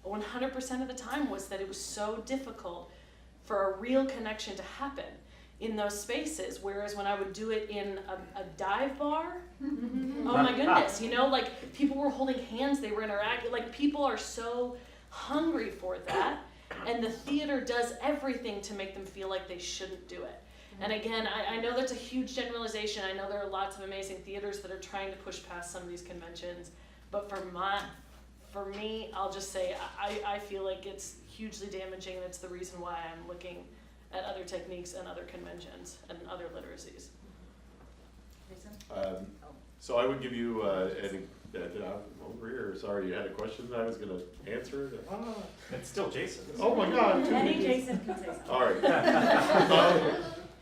100% of the time was that it was so difficult for a real connection to happen in those spaces, whereas when I would do it in a dive bar, oh my goodness, like people were holding hands, they were interacting, like people are so hungry for that, and the theater does everything to make them feel like they shouldn't do it. And again, I know that's a huge generalization. I know there are lots of amazing theaters that are trying to push past some of these conventions, but for me, I'll just say I feel like it's hugely damaging, and it's the reason why I'm looking at other techniques and other conventions and other literacies. So I would give you over here. Sorry, you had a question. I was going to answer it. It's still Jason. Oh my God. Any Jason can say something. All right.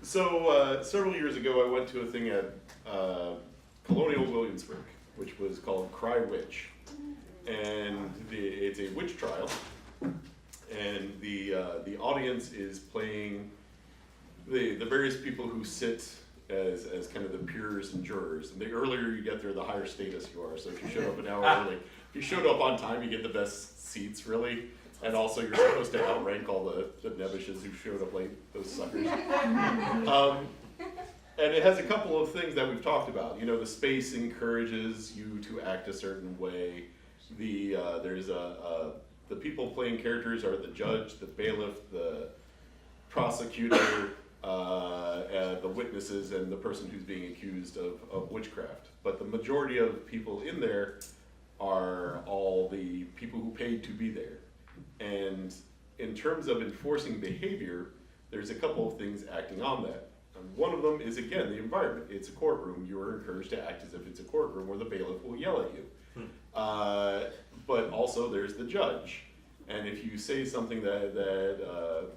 So several years ago, I went to a thing at Colonial Williamsburg, which was called Cry Witch, and it's a witch trial, and the audience is playing the various people who sit as kind of the peers and jurors. And the earlier you get there, the higher status you are. So if you showed up an hour early, if you showed up on time, you get the best seats, really. And also you're supposed to outrank all the nebbishes who showed up late, those suckers. And it has a couple of things that we've talked about. The space encourages you to act a certain way. There's the people playing characters are the judge, the bailiff, the prosecutor, the witnesses, and the person who's being accused of witchcraft. But the majority of people in there are all the people who paid to be there. And in terms of enforcing behavior, there's a couple of things acting on that. And one of them is, again, the environment. It's a courtroom. You are encouraged to act as if it's a courtroom where the bailiff will yell at you. But also there's the judge. And if you say something that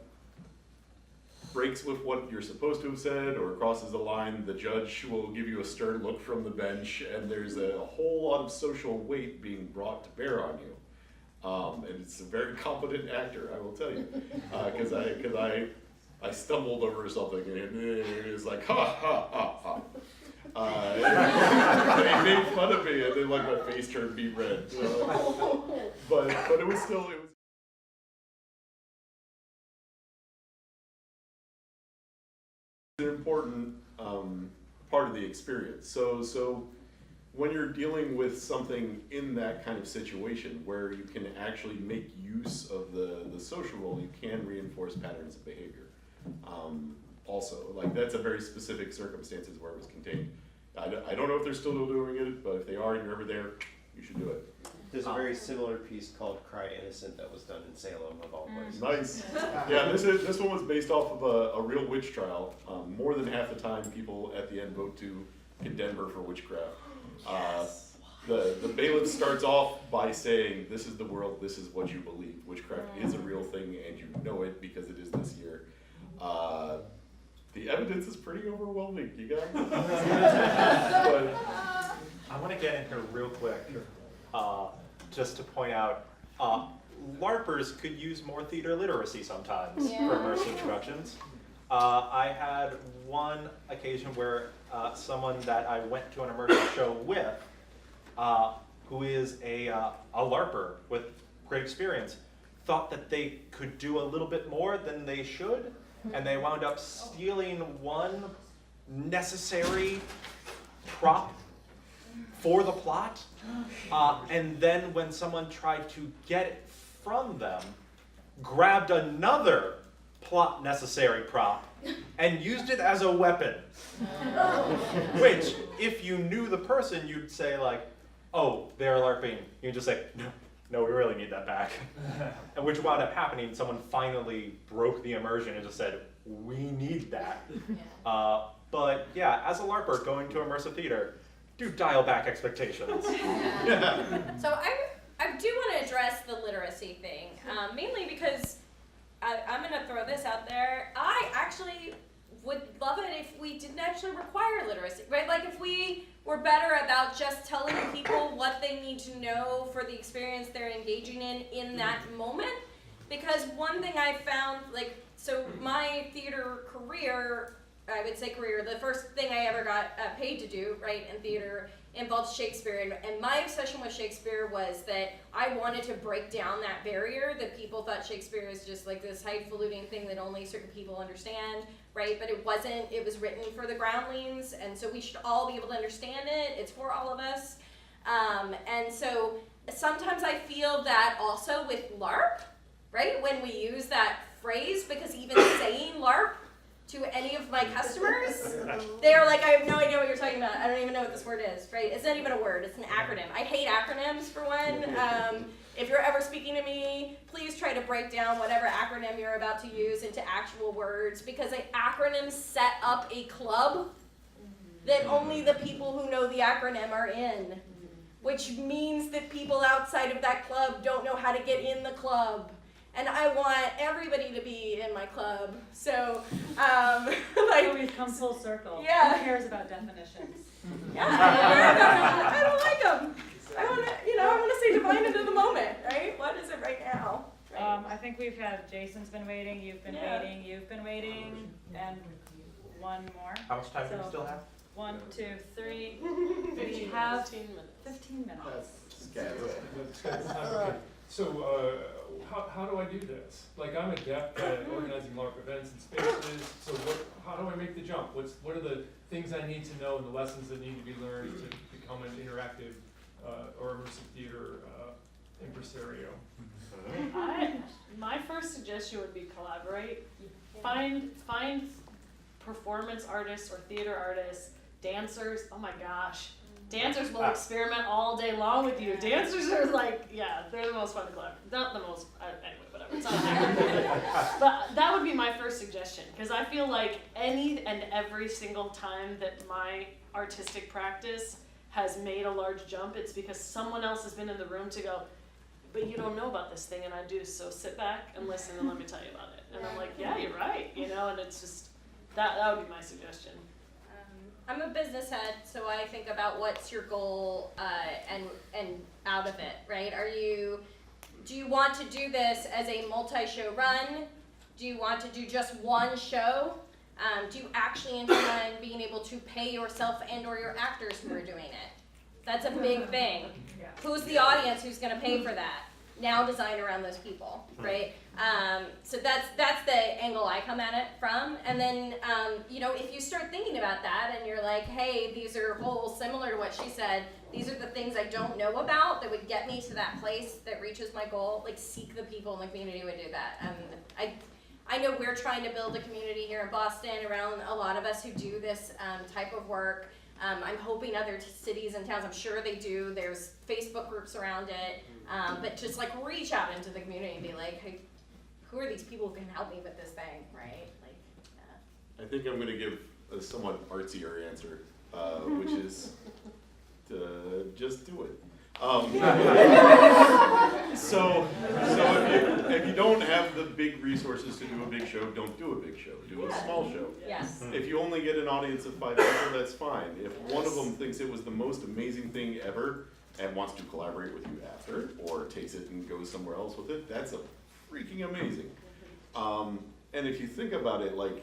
breaks with what you're supposed to have said or crosses the line, the judge will give you a stern look from the bench, and there's a whole lot of social weight being brought to bear on you. And it's a very competent actor, I will tell you, because I stumbled over something, and it was like, ha, ha, ha, ha. They made fun of me, and then like my face turned beet red. But it was still, an important part of the experience. So when you're dealing with something in that kind of situation where you can actually make use of the social role, you can reinforce patterns of behavior. Also, like that's a very specific circumstances where it was contained. I don't know if they're still doing it, but if they are and you're ever there, you should do it. There's a very similar piece called Cry Innocent that was done in Salem, of all places. Nice. Yeah, this one was based off of a real witch trial. More than half the time, people at the end vote to condemn her for witchcraft. The bailiff starts off by saying, "This is the world. This is what you believe. Witchcraft is a real thing, and you know it because it is this year." The evidence is pretty overwhelming, you guys. But I want to get in here real quick, just to point out, LARPers could use more theater literacy sometimes for immersive productions. I had one occasion where someone that I went to an immersive show with, who is a LARPer with great experience, thought that they could do a little bit more than they should, and they wound up stealing one necessary prop for the plot, and then when someone tried to get it from them, grabbed another plot necessary prop and used it as a weapon. Which, if you knew the person, you'd say like, "Oh, they're LARPing." You'd just say, no, we really need that back. And which wound up happening, someone finally broke the immersion and just said, "We need that." But yeah, as a LARPer going to immersive theater, do dial back expectations. So I do want to address the literacy thing, mainly because I'm gonna throw this out there. I actually would love it if we didn't actually require literacy, right? Like if we were better about just telling people what they need to know for the experience they're engaging in that moment. Because one thing I found, like, so my theater career, I would say career, the first thing I ever got paid to do, right, in theater involved Shakespeare. And my obsession with Shakespeare was that I wanted to break down that barrier that people thought Shakespeare is just like this highfalutin thing that only certain people understand, right? But it wasn't. It was written for the groundlings, and so we should all be able to understand it. It's for all of us. And so sometimes I feel that also with LARP, right? When we use that phrase, because even saying LARP to any of my customers, they're like, I have no idea what you're talking about. I don't even know what this word is, right? It's not even a word, it's an acronym. I hate acronyms, for one. If you're ever speaking to me, please try to break down whatever acronym you're about to use into actual words, because acronyms set up a club that only the people who know the acronym are in, which means that people outside of that club don't know how to get in the club. And I want everybody to be in my club. So, So we've come full circle. Yeah. Who cares about definitions? Yeah, I don't like them. I want to, I want to say divine into the moment, right? What is it right now? Right? I think we've had, Jason's been waiting, you've been waiting, you've been waiting, and one more. How much time do we So, still have? 1, 2, 3. We have 15 minutes. Okay. So, how do I do this? Like, I'm adept at organizing LARP events and spaces, so how do I make the jump? What are the things I need to know and the lessons that need to be learned to become an interactive or immersive theater impresario? My first suggestion would be collaborate. Find performance artists or theater artists, dancers. Oh my gosh. Dancers will experiment all day long with you. Dancers are like, they're the most fun to collaborate. Not the most, anyway, whatever. It's not but that would be my first suggestion, because I feel like any and every single time that my artistic practice has made a large jump, it's because someone else has been in the room to go, but you don't know about this thing, and I do, so sit back and listen and let me tell you about it. And I'm like, yeah, you're right, and it's just, that would be my suggestion. I'm a business head, so I think about what's your goal and out of it, right? Do you want to do this as a multi-show run? Do you want to do just one show? Do you actually intend being able to pay yourself and or your actors who are doing it? That's a big thing. Who's the audience who's going to pay for that? Now design around those people, right? So that's the angle I come at it from. And then, if you start thinking about that and you're like, hey, these are holes similar to what she said, these are the things I don't know about that would get me to that place that reaches my goal, like seek the people in the community who would do that. I know we're trying to build a community here in Boston around a lot of us who do this type of work. I'm hoping other cities and towns, I'm sure they do. There's Facebook groups around it. But just like reach out into the community and be like, hey, who are these people who can help me with this thing, right? Like, I think I'm going to give a somewhat artsier answer, which is to just do it. So if you don't have the big resources to do a big show, don't do a big show. Do a small show. Yes. If you only get an audience of 5 people, that's fine. If one of them thinks it was the most amazing thing ever and wants to collaborate with you after, or takes it and goes somewhere else with it, that's freaking amazing. And if you think about it, like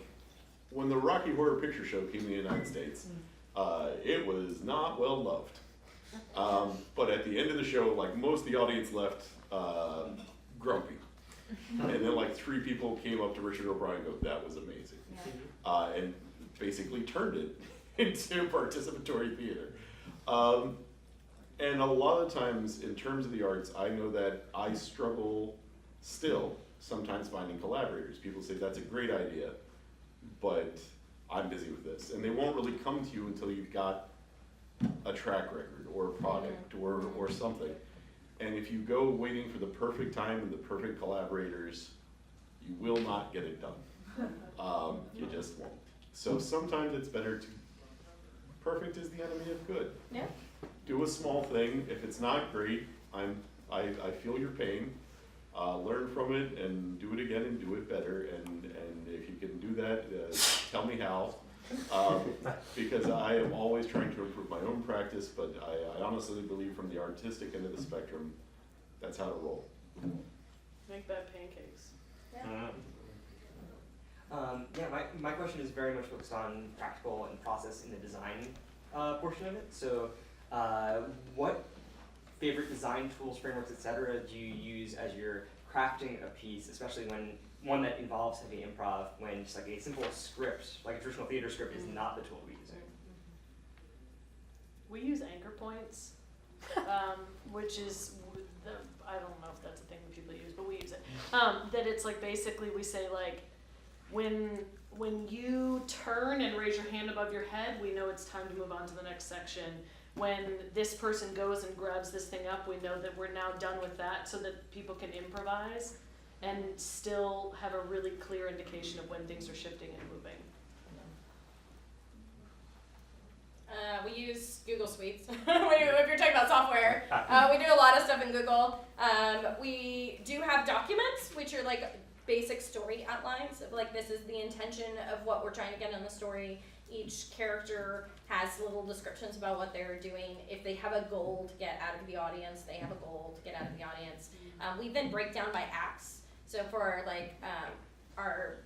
when the Rocky Horror Picture Show came to the United States, it was not well loved. But at the end of the show, like most of the audience left grumpy. And then like 3 people came up to Richard O'Brien and go, that was amazing. And basically turned it into participatory theater. And a lot of times in terms of the arts, I know that I struggle still sometimes finding collaborators. People say that's a great idea, but I'm busy with this. And they won't really come to you until you've got a track record or a product or something. And if you go waiting for the perfect time and the perfect collaborators, you will not get it done. You just won't. So sometimes it's better to, perfect is the enemy of good. Do a small thing. If it's not great, I feel your pain. learn from it and do it again and do it better. And if you can do that, tell me how. Because I am always trying to improve my own practice, but I honestly believe from the artistic end of the spectrum, that's how to roll. Make bad pancakes. My question is very much focused on practical and process in the design portion of it. So, what favorite design tools, frameworks, etc. do you use as you're crafting a piece, especially when one that involves heavy improv, when just like a simple script, like a traditional theater script, is not the tool we're using? We use anchor points, which is I don't know if that's a thing that people use, but we use it. That it's like basically we say like when you turn and raise your hand above your head, we know it's time to move on to the next section. When this person goes and grabs this thing up, we know that we're now done with that, so that people can improvise and still have a really clear indication of when things are shifting and moving. We use Google Suites. If you're talking about software, we do a lot of stuff in Google. We do have documents, which are like basic story outlines of like, this is the intention of what we're trying to get in the story. Each character has little descriptions about what they're doing. If they have a goal to get out of the audience, they have a goal to get out of the audience. We then break down by acts. So for our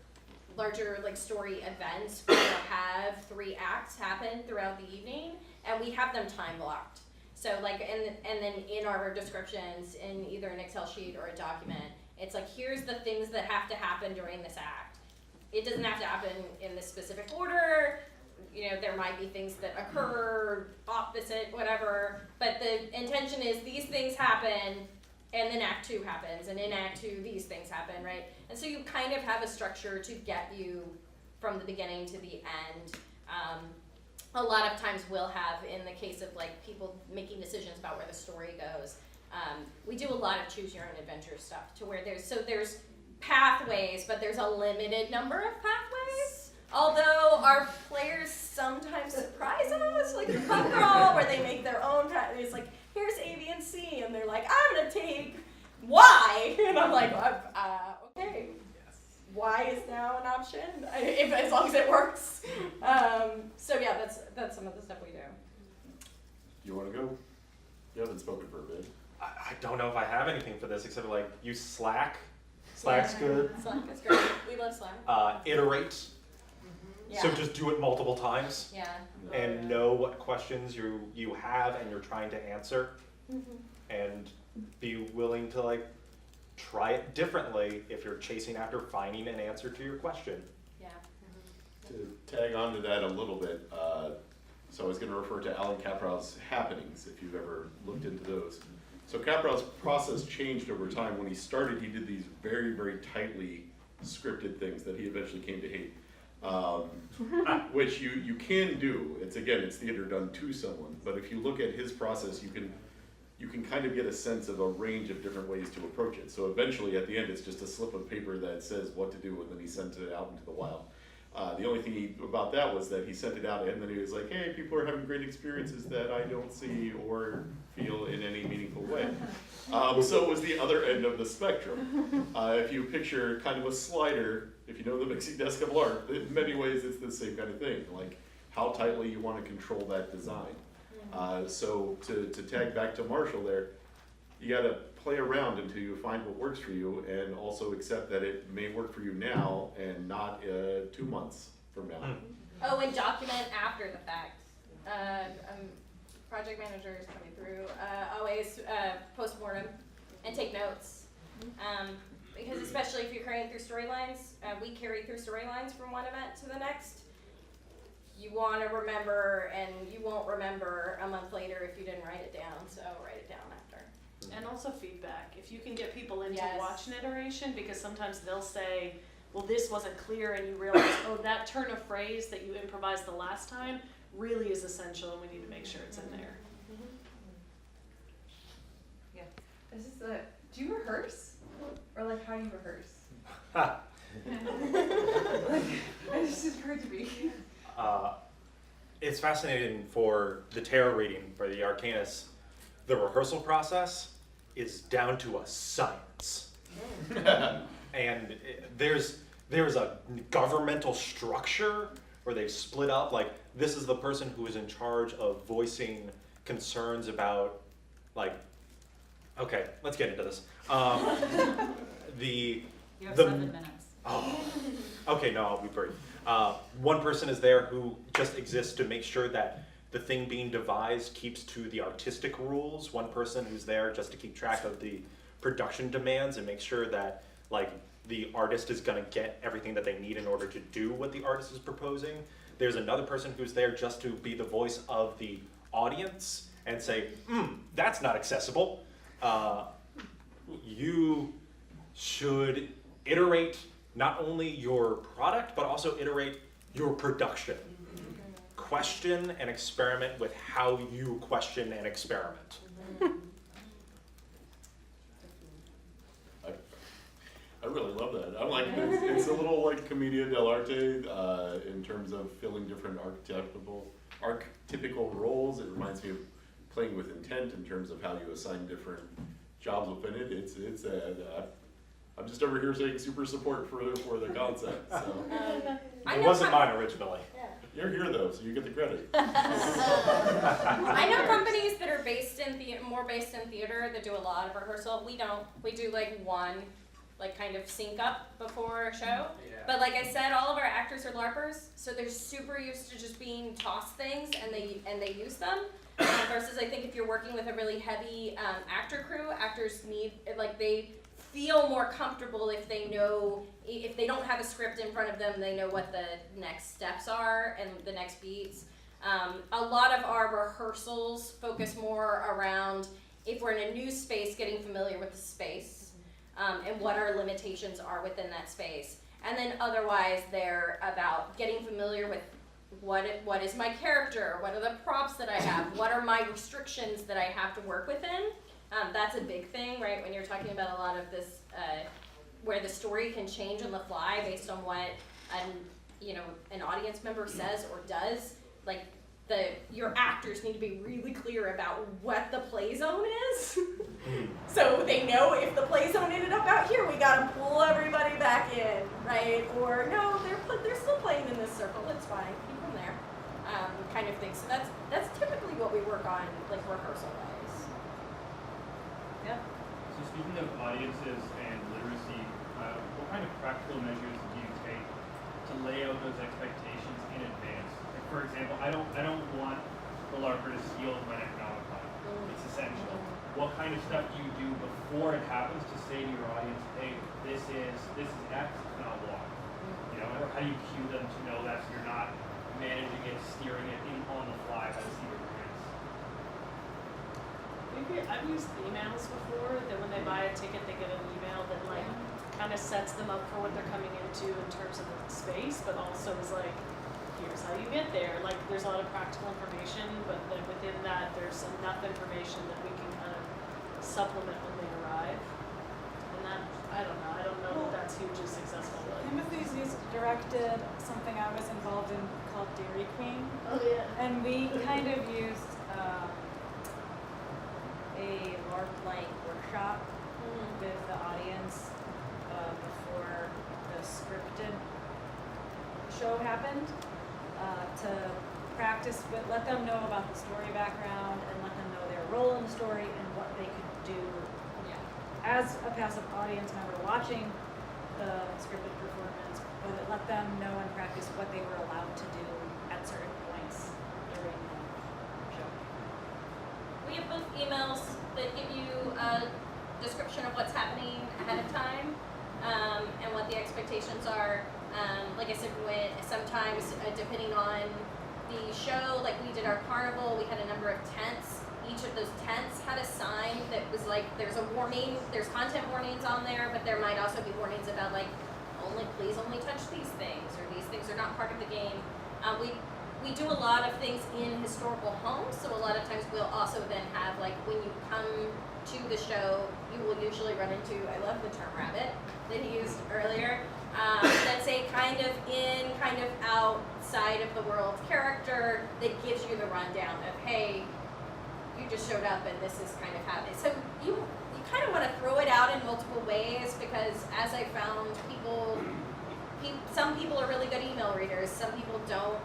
larger like story events, we have 3 acts happen throughout the evening, and we have them time blocked. So like, and then in our descriptions, in either an Excel sheet or a document, it's like, here's the things that have to happen during this act. It doesn't have to happen in this specific order. You know, there might be things that occur opposite, whatever, but the intention is these things happen, and then Act 2 happens, and in Act 2 these things happen, right? And so you kind of have a structure to get you from the beginning to the end. A lot of times we'll have, in the case of like people making decisions about where the story goes, we do a lot of choose your own adventure stuff to where there's pathways, but there's a limited number of pathways. Although our players sometimes surprise us, like in the pub crawl, where they make their own path. It's like, here's A, B, and C, and they're like, I'm gonna take Y, and I'm like, okay, Y is now an option, as long as it works. So yeah, that's some of the stuff we do. You want to go? You haven't spoken for a bit. I don't know if I have anything for this except like use Slack. Slack's good. Slack is great. We love Slack. Iterate. Yeah. So just do it multiple times. Yeah. And know what questions you have and you're trying to answer. And be willing to like try it differently if you're chasing after finding an answer to your question. Yeah. To tag on to that a little bit, so I was going to refer to Allan Kaprow's happenings, if you've ever looked into those. So Kaprow's process changed over time. When he started, he did these very, very tightly scripted things that he eventually came to hate, which you can do. It's theater done to someone. But if you look at his process, you can kind of get a sense of a range of different ways to approach it. So eventually, at the end, it's just a slip of paper that says what to do, and then he sent it out into the wild. The only thing about that was that he sent it out, and then he was like, hey, people are having great experiences that I don't see or feel in any meaningful way. So it was the other end of the spectrum. If you picture kind of a slider, if you know the mixing desk of Larp, in many ways it's the same kind of thing, like how tightly you want to control that design. So to tag back to Marshall there, you got to play around until you find what works for you, and also accept that it may work for you now and not 2 months from now. Oh, and document after the fact. Project managers coming through, always post-mortem and take notes. Because especially if you're carrying through storylines, we carry through storylines from one event to the next. You want to remember, and you won't remember a month later if you didn't write it down, so write it down after. And also feedback. If you can get people in to Yes. watch an iteration, because sometimes they'll say, well, this wasn't clear, and you realize, oh, that turn of phrase that you improvised the last time really is essential, and we need to make sure it's in there. Yeah. This is do you rehearse? Or like how do you rehearse? This just occurred to me. It's fascinating for the tarot reading, for the Arcanus. The rehearsal process is down to a science. And there's a governmental structure where they've split up, like, this is the person who is in charge of voicing concerns about, like, okay, let's get into this. You have the 7 minutes. Oh, okay, no, I'll be brief. One person is there who just exists to make sure that the thing being devised keeps to the artistic rules. One person who's there just to keep track of the production demands and make sure that, like, the artist is gonna get everything that they need in order to do what the artist is proposing. There's another person who's there just to be the voice of the audience and say, that's not accessible. You should iterate not only your product, but also iterate your production. Question and experiment with how you question and experiment. I really love that. I like it. It's a little like Commedia dell'arte in terms of filling different archetypical roles. It reminds me of playing with intent in terms of how you assign different jobs within it. I'm just over here saying super support for the concept. So. It wasn't mine originally. You're here though, so you get the credit. I know companies that are more based in theater that do a lot of rehearsal. We don't. We do like one, like kind of sync up before a show. Yeah. But like I said, all of our actors are LARPers, so they're super used to just being tossed things and they use them. Versus I think if you're working with a really heavy actor crew, actors need, like, they feel more comfortable if they know, if they don't have a script in front of them, they know what the next steps are and the next beats. A lot of our rehearsals focus more around, if we're in a new space, getting familiar with the space and what our limitations are within that space. And then otherwise they're about getting familiar with what is my character, what are the props that I have, what are my restrictions that I have to work within. That's a big thing, right, when you're talking about a lot of this, where the story can change on the fly based on what an audience member says or does. Like, your actors need to be really clear about what the play zone is. So they know if the play zone ended up out here, we gotta pull everybody back in, right? Or no, they're still playing in this circle, it's fine, keep them there, kind of thing. So that's typically what we work on, like, rehearsal-wise. Yeah. So speaking of audiences and literacy, what kind of practical measures do you take to lay out those expectations in advance? Like, for example, I don't want the LARPer to steal my Economicon. It's essential. What kind of stuff do you do before it happens to say to your audience, hey, this is X, it's not Y? You know, or how do you cue them to know that so you're not managing it, steering it in on the fly by the seat of your pants? I've used emails before, that when they buy a ticket, they get an email that, like, kind of sets them up for what they're coming into in terms of the space, but also is like, here's how you get there. Like, there's a lot of practical information, but then within that, there's enough information that we can kind of supplement when they arrive. And that, I don't know that that's hugely successful. Kimmothy's directed something I was involved in called Dairy Queen. Oh yeah. And we kind of used A LARP-like workshop with the audience before the scripted show happened to practice, but let them know about the story background and let them know their role in the story and what they could do as a passive audience member watching the scripted performance, but let them know and practice what they were allowed to do at certain points during the show. We have both emails that give you a description of what's happening ahead of time and what the expectations are. Like I said, sometimes depending on the show, like we did our carnival, we had a number of tents. Each of those tents had a sign that was like, there's a warning, there's content warnings on there, but there might also be warnings about, like, please only touch these things, or these things are not part of the game. We do a lot of things in historical homes, so a lot of times we'll also then have, like, when you come to the show, you will usually run into, I love the term rabbit that he used earlier, that's a kind of in, kind of outside of the world character that gives you the rundown of, hey, you just showed up and this is kind of happening. So you you kind of want to throw it out in multiple ways because as I found some people are really good email readers, some people don't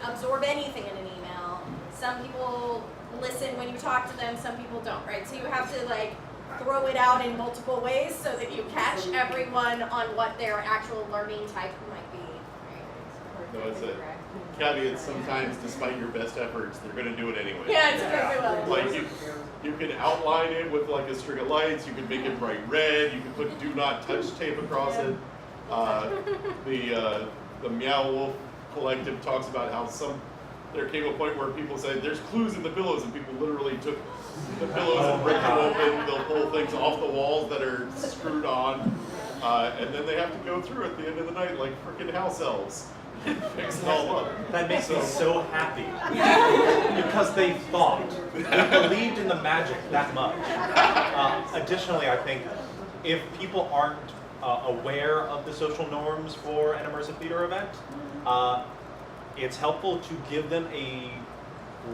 absorb anything in an email, some people listen when you talk to them, some people don't, right? So you have to like throw it out in multiple ways so that you catch everyone on what their actual learning type might be. No, it's a caveat. Sometimes, despite your best efforts, they're going to do it anyway. Yeah, it's exactly well. Like you can outline it with like a string of lights. You can make it bright red. You can put "Do Not Touch" tape across it. The Meow Wolf Collective talks about how there came a point where people said there's clues in the pillows, and people literally took the pillows and ripped them open. They'll pull things off the walls that are screwed on, and then they have to go through at the end of the night like freaking house elves and fix it all up. That makes me so happy because they thought, they believed in the magic that much. Additionally, I think if people aren't aware of the social norms for an immersive theater event, it's helpful to give them a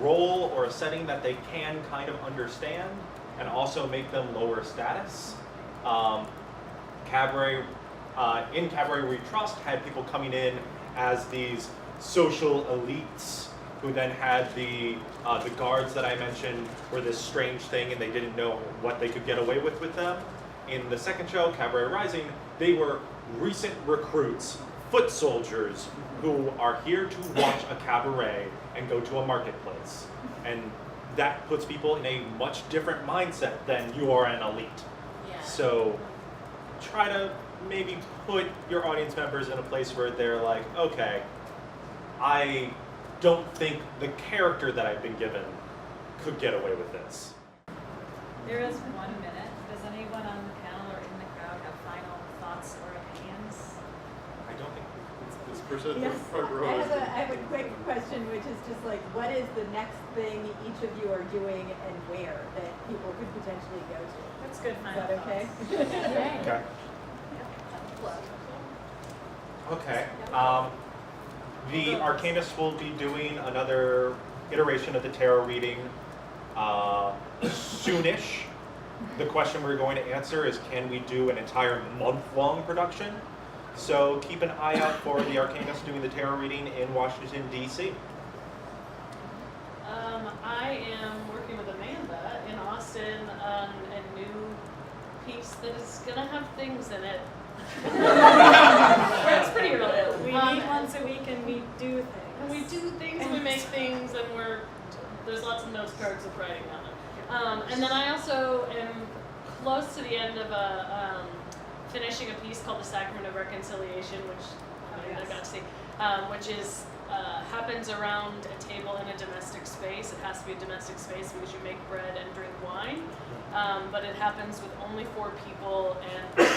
role or a setting that they can kind of understand and also make them lower status. Cabaret, in Cabaret We Trust had people coming in as these social elites who then had the guards that I mentioned were this strange thing and they didn't know what they could get away with them. In the second show, Cabaret Rising, they were recent recruits, foot soldiers, who are here to watch a cabaret and go to a marketplace. And that puts people in a much different mindset than you are an elite. Yeah. So try to maybe put your audience members in a place where they're like, okay, I don't think the character that I've been given could get away with this. There is 1 minute. Does anyone on the panel or in the crowd have final thoughts or opinions? I don't think This person at Yes, the front row. I have a quick question, which is just like, what is the next thing each of you are doing and where that people could potentially go to? That's good Is final that okay? Okay. Okay. The Arcanists will be doing another iteration of the tarot reading soonish. The question we're going to answer is, can we do an entire month-long production? So keep an eye out for the Arcanists doing the tarot reading in Washington, D.C. I am working with Amanda in Austin on a new piece that is going to have things in it. It's pretty early. We meet once a week and we do things. And we do things and we make things and there's lots of notes cards of writing on it. And then I also am close to the end of finishing a piece called the Sacrament of Reconciliation, which I got to see, which is happens around a table in a domestic space. It has to be a domestic space because you make bread and drink wine, but it happens with only 4 people, and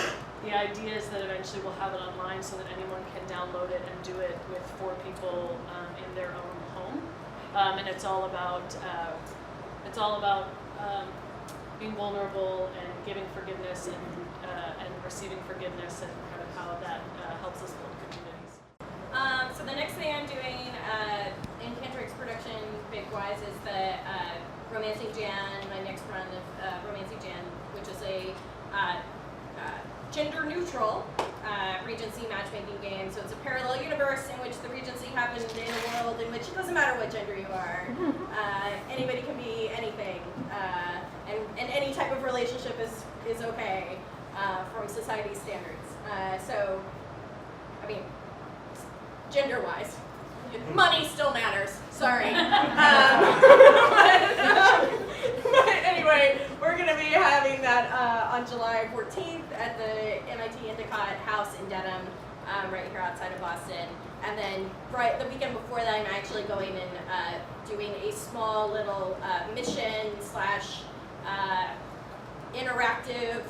the idea is that eventually we'll have it online so that anyone can download it and do it with 4 people in their own home, and it's all about being vulnerable and giving forgiveness and receiving forgiveness and kind of how that helps us build communities. So the next thing I'm doing in Cantrix production, big wise, is the Romancing Jan, my next run of Romancing Jan, which is a gender-neutral Regency matchmaking game. So it's a parallel universe in which the Regency happened in a world in which it doesn't matter what gender you are. Anybody can be anything, and any type of relationship is okay from society's standards. So, I mean, gender-wise, money still matters. Sorry. But anyway, we're going to be having that on July 14th at the MIT Endicott House in Dedham, right here outside of Boston. And then right the weekend before that, I'm actually going and doing a small little mission / interactive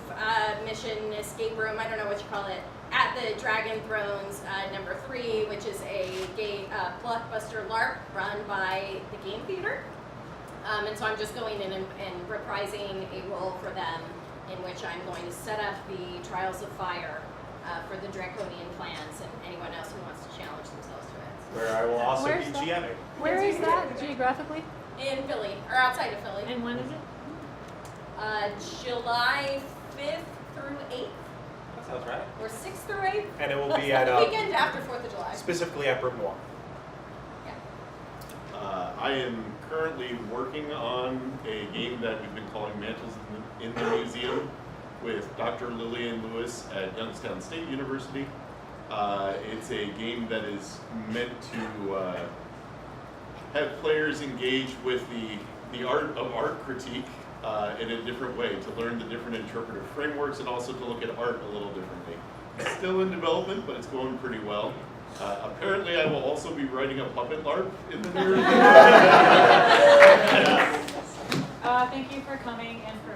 mission escape room, I don't know what you call it, at the Dragon Thrones number 3, which is a game blockbuster LARP run by the Game Theater. And so I'm just going in and reprising a role for them in which I'm going to set up the Trials of Fire for the Draconian clans and anyone else who wants to challenge themselves to it. Where I will also Where's be that? GMing. Where is that geographically? In Philly, or outside of Philly. And when is it? July 5th through 8th, That sounds right. or 6th through 8th. And it will be The at weekend after 4th of July. specifically at Brimoire. I am currently working on a game that we've been calling Mantles in the Museum with Dr. Lillian Lewis at Youngstown State University. It's a game that is meant to have players engage with the art of art critique in a different way, to learn the different interpretive frameworks and also to look at art a little differently. It's still in development, but it's going pretty well. Apparently, I will also be writing a puppet LARP in the near future. Thank you for coming and for